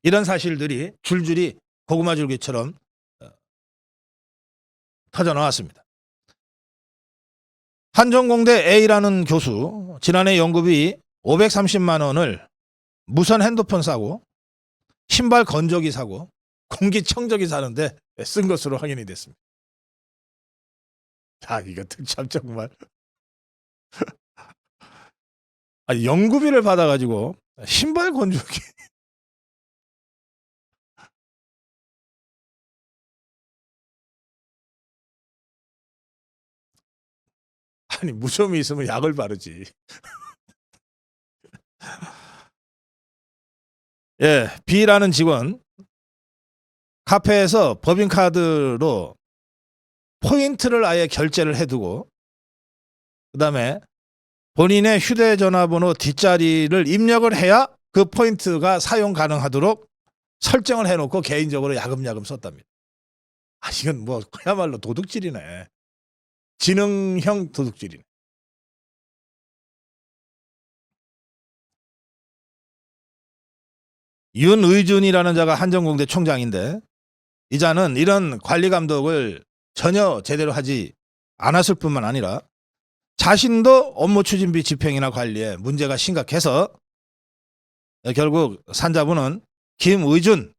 이런 사실들이 줄줄이 고구마 줄기처럼 터져 나왔습니다. 한전공대 A라는 교수, 지난해 연구비 530만 원을 무선 핸드폰 사고, 신발 건조기 사고, 공기청정기 사는데 쓴 것으로 확인이 됐습니다. 아, 이거 참 정말. 아니, 연구비를 받아가지고 신발 건조기. 아니, 무좀이 있으면 약을 바르지. 예, B라는 직원, 카페에서 법인카드로 포인트를 아예 결제를 해두고, 그 다음에 본인의 휴대전화번호 뒷자리를 입력을 해야 그 포인트가 사용 가능하도록 설정을 해놓고 개인적으로 야금야금 썼답니다. 아, 이건 뭐 그야말로 도둑질이네. 지능형 도둑질이네. 윤의준이라는 자가 한전공대 총장인데, 이 자는 이런 관리 감독을 전혀 제대로 하지 않았을 뿐만 아니라 자신도 업무 추진비 집행이나 관리에 문제가 심각해서 결국 산자부는 김의준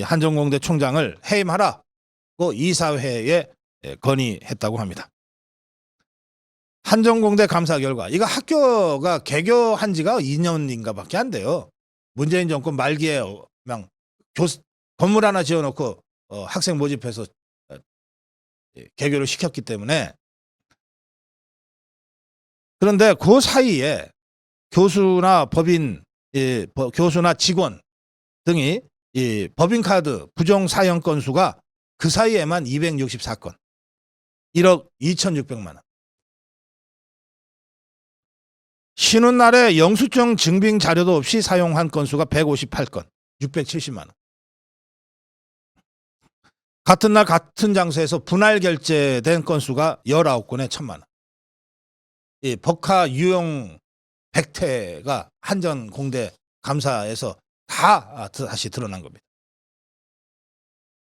한전공대 총장을 해임하라고 이사회에 건의했다고 합니다. 한전공대 감사 결과, 이거 학교가 개교한 지가 2년인가 밖에 안 돼요. 문재인 정권 말기에 그냥 건물 하나 지어놓고 학생 모집해서 개교를 시켰기 때문에. 그런데 그 사이에 교수나 법인, 교수나 직원 등이 법인카드 부정 사용 건수가 그 사이에만 264건, 1억 2,600만 원. 쉬는 날에 영수증 증빙 자료도 없이 사용한 건수가 158건, 670만 원. 같은 날 같은 장소에서 분할 결제된 건수가 19건에 1,000만 원. 이 법카 유용 백태가 한전공대 감사에서 다 다시 드러난 겁니다.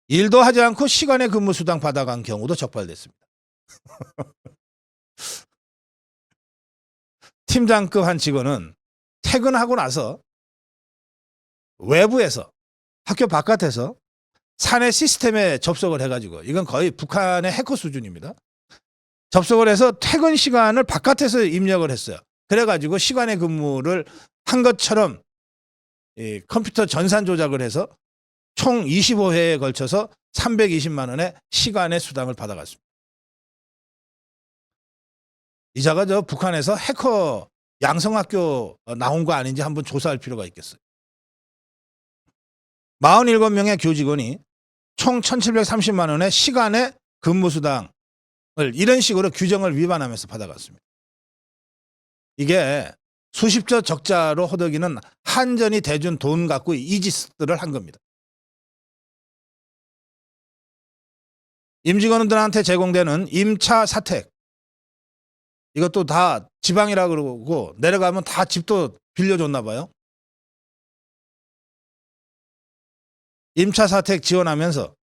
일도 하지 않고 시간의 근무수당 받아간 경우도 적발됐습니다. 팀장급 한 직원은 퇴근하고 나서 외부에서, 학교 바깥에서 사내 시스템에 접속을 해가지고, 이건 거의 북한의 해커 수준입니다. 접속을 해서 퇴근 시간을 바깥에서 입력을 했어요. 그래가지고 시간의 근무를 한 것처럼 컴퓨터 전산 조작을 해서 총 25회에 걸쳐서 320만 원의 시간의 수당을 받아갔습니다. 이자가 저 북한에서 해커 양성학교 나온 거 아닌지 한번 조사할 필요가 있겠어요. 47명의 교직원이 총 1,730만 원의 시간의 근무수당을 이런 식으로 규정을 위반하면서 받아갔습니다. 이게 수십조 적자로 허덕이는 한전이 대준 돈 갖고 이 짓들을 한 겁니다. 임직원들한테 제공되는 임차 사택, 이것도 다 지방이라 그러고 내려가면 다 집도 빌려줬나 봐요. 임차 사택 지원하면서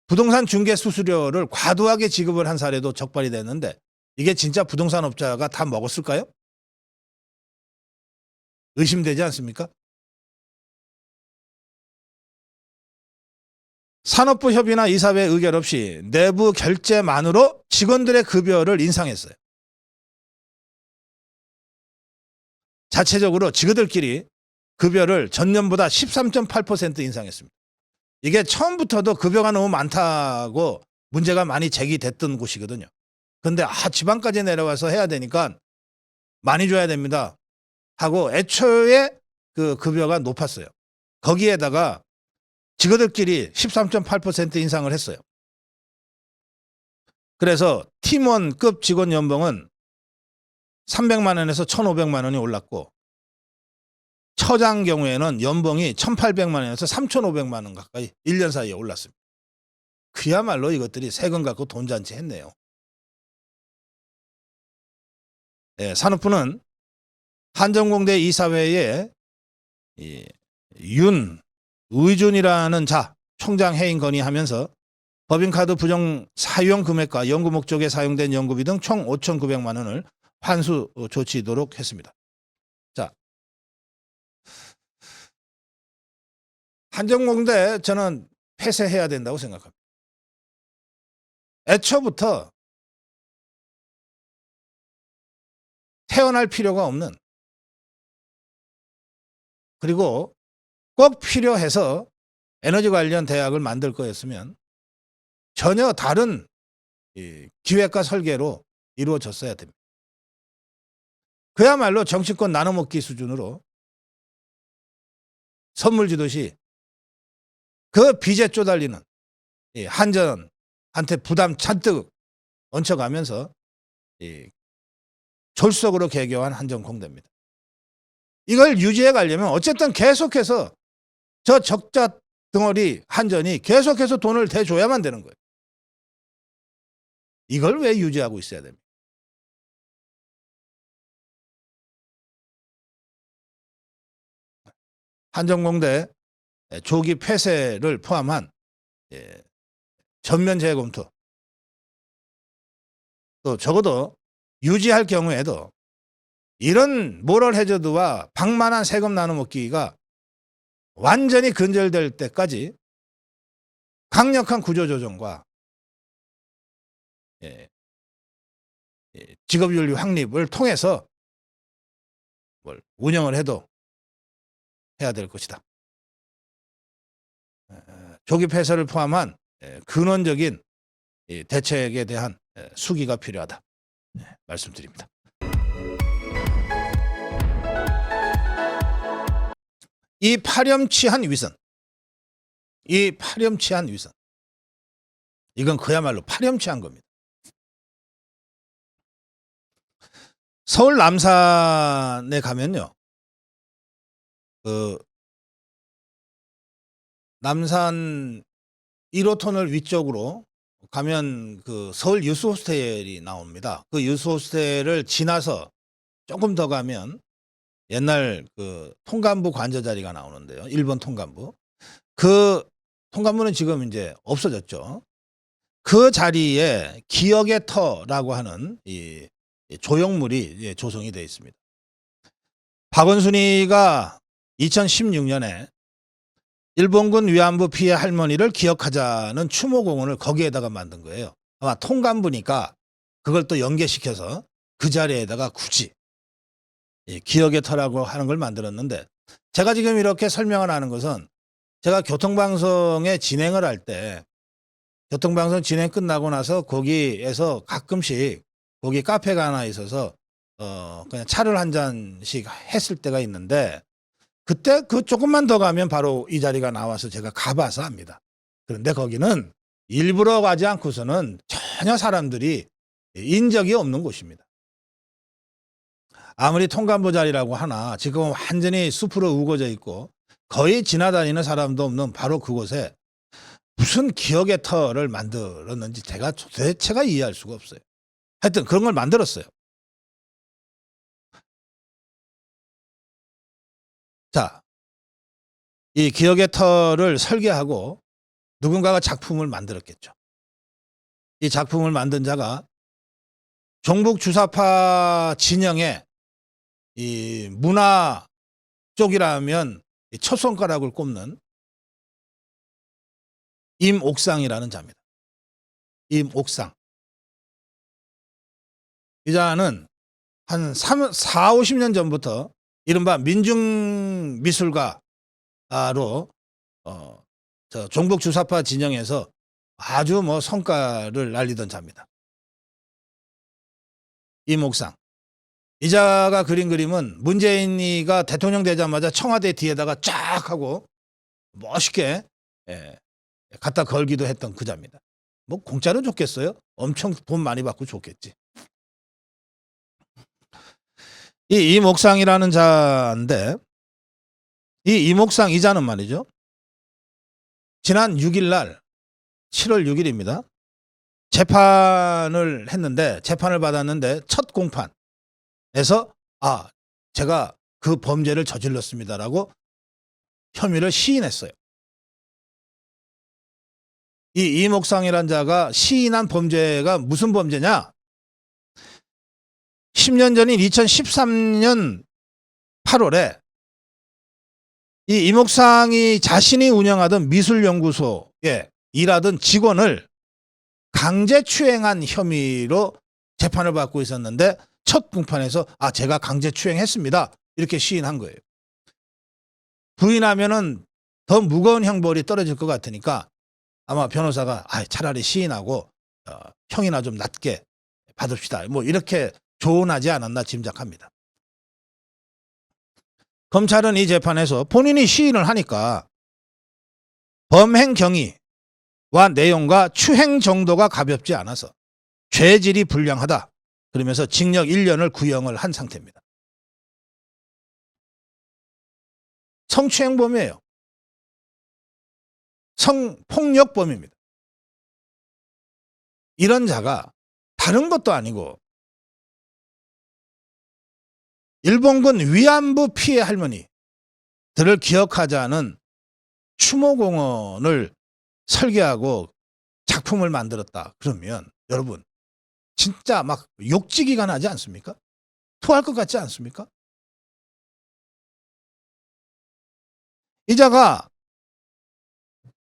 부동산 중개 수수료를 과도하게 지급을 한 사례도 적발이 됐는데, 이게 진짜 부동산 업자가 다 먹었을까요? 의심되지 않습니까? 산업부 협의나 이사회 의결 없이 내부 결재만으로 직원들의 급여를 인상했어요. 자체적으로 직원들끼리 급여를 전년보다 13.8% 인상했습니다. 이게 처음부터도 급여가 너무 많다고 문제가 많이 제기됐던 곳이거든요. 근데 지방까지 내려와서 해야 되니까 많이 줘야 됩니다 하고 애초에 그 급여가 높았어요. 거기에다가 직원들끼리 13.8% 인상을 했어요. 그래서 팀원급 직원 연봉은 300만 원에서 1,500만 원이 올랐고 처장 경우에는 연봉이 1,800만 원에서 3,500만 원 가까이 1년 사이에 올랐습니다. 그야말로 이것들이 세금 갖고 돈잔치 했네요. 네, 산업부는 한전공대 이사회에 윤의준이라는 자 총장 해임 건의하면서 법인카드 부정 사용 금액과 연구 목적에 사용된 연구비 등 총 5,900만 원을 환수 조치하도록 했습니다. 자, 한전공대 저는 폐쇄해야 된다고 생각합니다. 애초부터 태어날 필요가 없는, 그리고 꼭 필요해서 에너지 관련 대학을 만들 거였으면 전혀 다른 기획과 설계로 이루어졌어야 됩니다. 그야말로 정치권 나눠먹기 수준으로 선물지도시 그 빚에 쪼달리는 한전한테 부담 잔뜩 얹혀가면서 졸속으로 개교한 한전공대입니다. 이걸 유지해 가려면 어쨌든 계속해서 저 적자 덩어리 한전이 계속해서 돈을 대줘야만 되는 거예요. 이걸 왜 유지하고 있어야 됩니까? 한전공대 조기 폐쇄를 포함한 전면 재검토, 또 적어도 유지할 경우에도 이런 모럴 해저드와 방만한 세금 나눠먹기가 완전히 근절될 때까지 강력한 구조조정과 직업윤리 확립을 통해서 운영을 해도 해야 될 것이다. 조기 폐쇄를 포함한 근원적인 대책에 대한 수기가 필요하다 말씀드립니다. 이 파렴치한 위선, 이건 그야말로 파렴치한 겁니다. 서울 남산에 가면요, 남산 1호 터널 위쪽으로 가면 그 서울 유스호스텔이 나옵니다. 그 유스호스텔을 지나서 조금 더 가면 옛날 그 통감부 관저 자리가 나오는데요. 일본 통감부. 그 통감부는 지금 이제 없어졌죠. 그 자리에 기억의 터라고 하는 이 조형물이 조성이 되어 있습니다. 박원순이가 2016년에 일본군 위안부 피해 할머니를 기억하자는 추모공원을 거기에다가 만든 거예요. 아마 통감부니까 그걸 또 연계시켜서 그 자리에다가 굳이 기억의 터라고 하는 걸 만들었는데, 제가 지금 이렇게 설명을 하는 것은 제가 교통방송에 진행을 할 때 교통방송 진행 끝나고 나서 거기에서 가끔씩 거기 카페가 하나 있어서 그냥 차를 한 잔씩 했을 때가 있는데, 그때 그 조금만 더 가면 바로 이 자리가 나와서 제가 가봐서 압니다. 그런데 거기는 일부러 가지 않고서는 전혀 사람들이 인적이 없는 곳입니다. 아무리 통감부 자리라고 하나 지금 완전히 숲으로 우거져 있고 거의 지나다니는 사람도 없는 바로 그곳에 무슨 기억의 터를 만들었는지 제가 도대체가 이해할 수가 없어요. 하여튼 그런 걸 만들었어요. 자, 이 기억의 터를 설계하고 누군가가 작품을 만들었겠죠. 이 작품을 만든 자가 종북 주사파 진영의 이 문화 쪽이라면 첫 손가락을 꼽는 임옥상이라는 자입니다. 임옥상. 이 자는 한 4, 50년 전부터 이른바 민중미술가로 종북주사파 진영에서 아주 성과를 날리던 자입니다. 임옥상. 이 자가 그린 그림은 문재인이가 대통령 되자마자 청와대 뒤에다가 쫙 하고 멋있게 갖다 걸기도 했던 그 자입니다. 공짜로 줬겠어요? 엄청 돈 많이 받고 줬겠지. 이 임옥상이라는 자인데, 이 임옥상 이 자는 말이죠, 지난 6일 날 7월 6일입니다. 재판을 했는데, 재판을 받았는데 첫 공판에서 제가 그 범죄를 저질렀습니다라고 혐의를 시인했어요. 이 임옥상이라는 자가 시인한 범죄가 무슨 범죄냐? 10년 전인 2013년 8월에 이 임옥상이 자신이 운영하던 미술연구소에 일하던 직원을 강제추행한 혐의로 재판을 받고 있었는데, 첫 공판에서 제가 강제추행했습니다 이렇게 시인한 거예요. 부인하면은 더 무거운 형벌이 떨어질 것 같으니까 아마 변호사가 차라리 시인하고 형이나 좀 낮게 받읍시다 이렇게 조언하지 않았나 짐작합니다. 검찰은 이 재판에서 본인이 시인을 하니까 범행 경위와 내용과 추행 정도가 가볍지 않아서 죄질이 불량하다 그러면서 징역 1년을 구형을 한 상태입니다. 성추행범이에요. 성폭력범입니다. 이런 자가 다른 것도 아니고 일본군 위안부 피해 할머니들을 기억하자는 추모공원을 설계하고 작품을 만들었다 그러면 여러분 진짜 막 욕지기가 나지 않습니까? 토할 것 같지 않습니까? 이 자가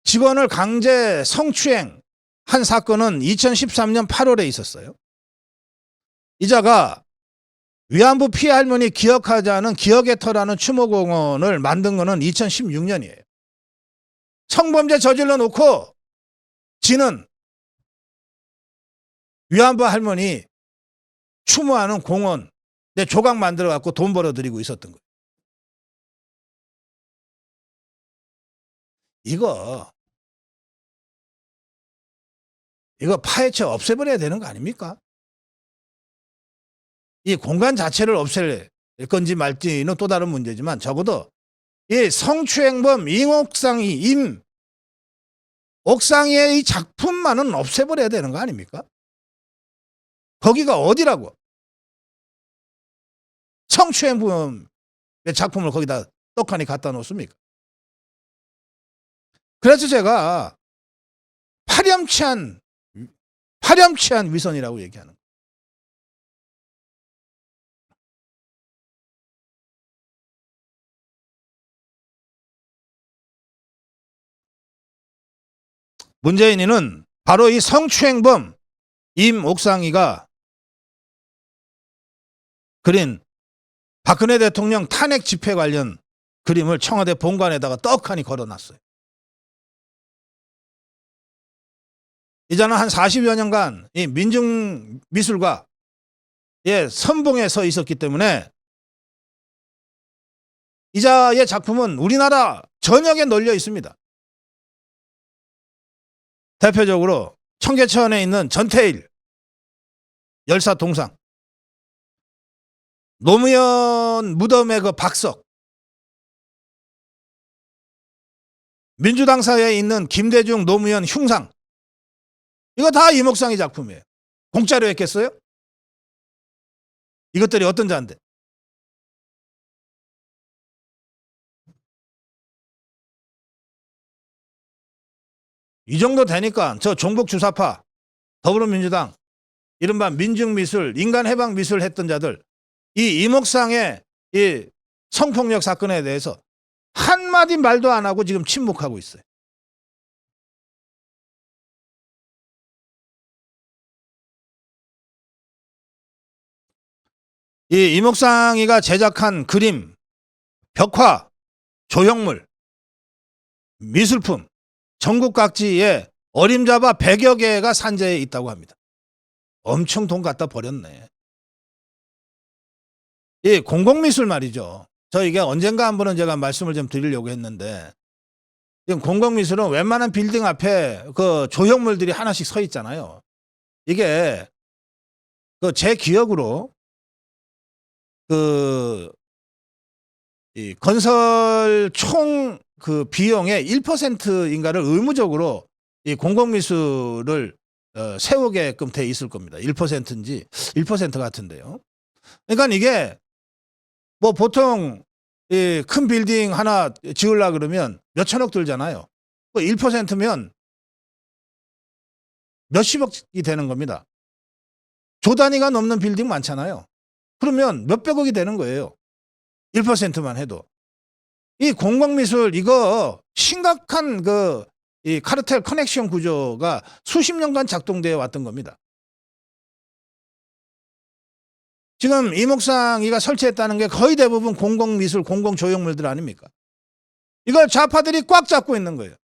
직원을 강제 성추행 한 사건은 2013년 8월에 있었어요. 이 자가 위안부 피해 할머니 기억하자는 기억의 터라는 추모공원을 만든 거는 2016년이에요. 성범죄 저질러 놓고 지는 위안부 할머니 추모하는 공원 내 조각 만들어 갖고 돈 벌어들이고 있었던 거예요. 이거 파헤쳐 없애버려야 되는 거 아닙니까? 이 공간 자체를 없앨 건지 말지는 또 다른 문제지만 적어도 이 성추행범 임옥상의 이 작품만은 없애버려야 되는 거 아닙니까? 거기가 어디라고? 성추행범의 작품을 거기다 떡하니 갖다 놓습니까? 그래서 제가 파렴치한 위선이라고 얘기하는 거예요. 문재인이는 바로 이 성추행범 임옥상이가 그린 박근혜 대통령 탄핵 집회 관련 그림을 청와대 본관에다가 떡하니 걸어놨어요. 이자는 한 40여 년간 이 민중미술가의 선봉에 서 있었기 때문에 이자의 작품은 우리나라 전역에 널려 있습니다. 대표적으로 청계천에 있는 전태일 열사 동상, 노무현 무덤의 그 박석, 민주당사에 있는 김대중 노무현 흉상, 이거 다 임옥상의 작품이에요. 공짜로 했겠어요? 이것들이 어떤 자인데? 이 정도 되니까 저 종북주사파, 더불어민주당, 이른바 민중미술, 인간해방미술 했던 자들, 이 임옥상의 이 성폭력 사건에 대해서 한마디 말도 안 하고 지금 침묵하고 있어요. 이 이목상이가 제작한 그림, 벽화, 조형물, 미술품 전국 각지에 어림잡아 100여 개가 산재해 있다고 합니다. 엄청 돈 갖다 버렸네. 이 공공미술 말이죠. 저 이게 언젠가 한 번은 제가 말씀을 좀 드리려고 했는데, 지금 공공미술은 웬만한 빌딩 앞에 그 조형물들이 하나씩 서 있잖아요. 이게 그 제 기억으로 이 건설 총 그 비용의 1%인가를 의무적으로 이 공공미술을 세우게끔 돼 있을 겁니다. 1%인지 1% 같은데요. 그러니까 이게 뭐 보통 이 큰 빌딩 하나 지으려 그러면 몇천억 들잖아요. 1%면 몇십억이 되는 겁니다. 조 단위가 넘는 빌딩 많잖아요. 그러면 몇백억이 되는 거예요. 1%만 해도. 이 공공미술 이거 심각한 이 카르텔 커넥션 구조가 수십 년간 작동되어 왔던 겁니다. 지금 이목상이가 설치했다는 게 거의 대부분 공공미술, 공공조형물들 아닙니까? 이걸 좌파들이 꽉 잡고 있는 거예요.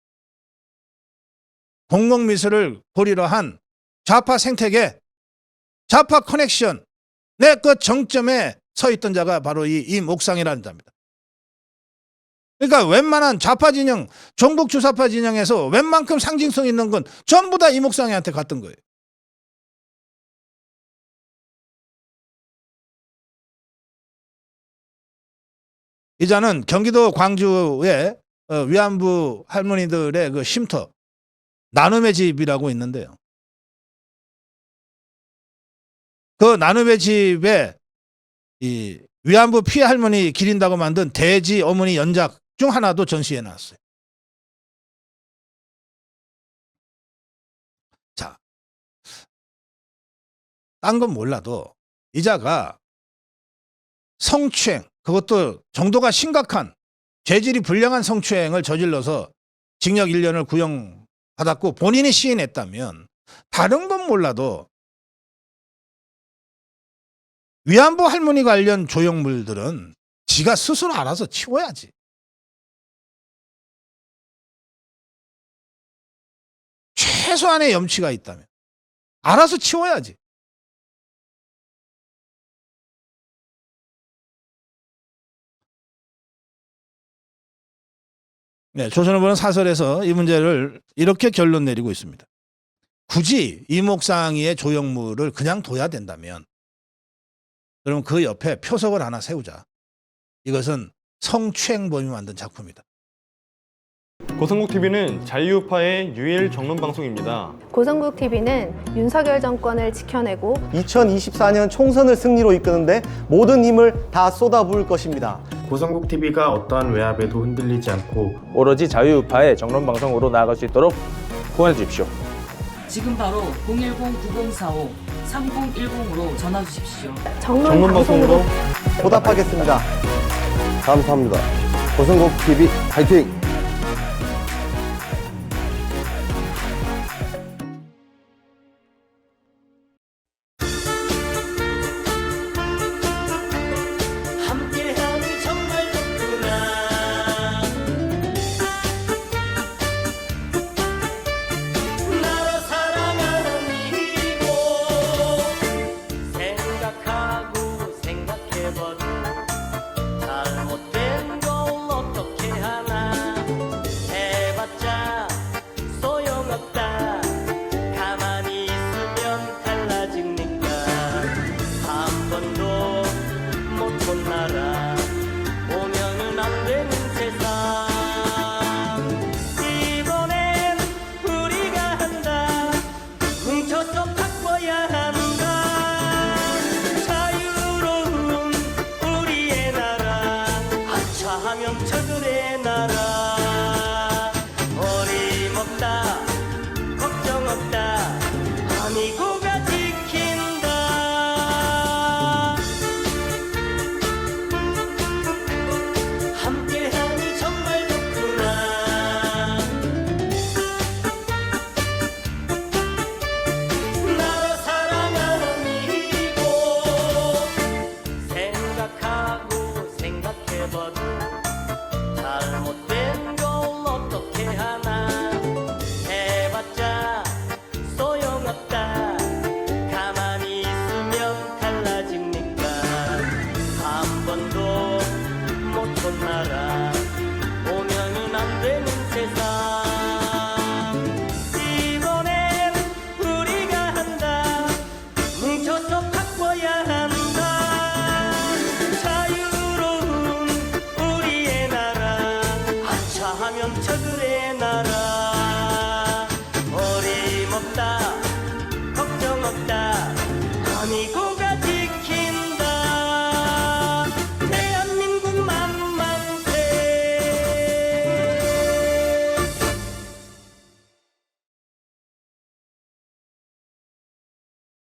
공공미술을 보리로 한 좌파 생태계, 좌파 커넥션, 그 정점에 서 있던 자가 바로 이 이목상이라는 자입니다. 그러니까 웬만한 좌파 진영, 종북 주사파 진영에서 웬만큼 상징성 있는 건 전부 다 이목상이한테 갔던 거예요. 이 자는 경기도 광주의 위안부 할머니들의 그 쉼터, 나눔의 집이라고 있는데요. 그 나눔의 집에 이 위안부 피해 할머니 기린다고 만든 대지 어머니 연작 중 하나도 전시해 놨어요. 자, 딴 건 몰라도 이자가 성추행, 그것도 정도가 심각한 죄질이 불량한 성추행을 저질러서 징역 1년을 구형받았고 본인이 시인했다면 다른 건 몰라도 위안부 할머니 관련 조형물들은 지가 스스로 알아서 치워야지. 최소한의 염치가 있다면 알아서 치워야지. 네, 조선일보는 사설에서 이 문제를 이렇게 결론 내리고 있습니다. 굳이 이목상이의 조형물을 그냥 둬야 된다면 그럼 그 옆에 표석을 하나 세우자. 이것은 성추행범이 만든 작품이다. 고성국TV는 자유우파의 유일 정론 방송입니다. 고성국TV는 윤석열 정권을 지켜내고 2024년 총선을 승리로 이끄는데 모든 힘을 다 쏟아부을 것입니다. 고성국TV가 어떠한 외압에도 흔들리지 않고 오로지 자유우파의 정론방송으로 나아갈 수 있도록 후원해 주십시오. 지금 바로 010-9045-3010으로 전화 주십시오. 정론방송으로 보답하겠습니다. 감사합니다. 고성국TV 화이팅!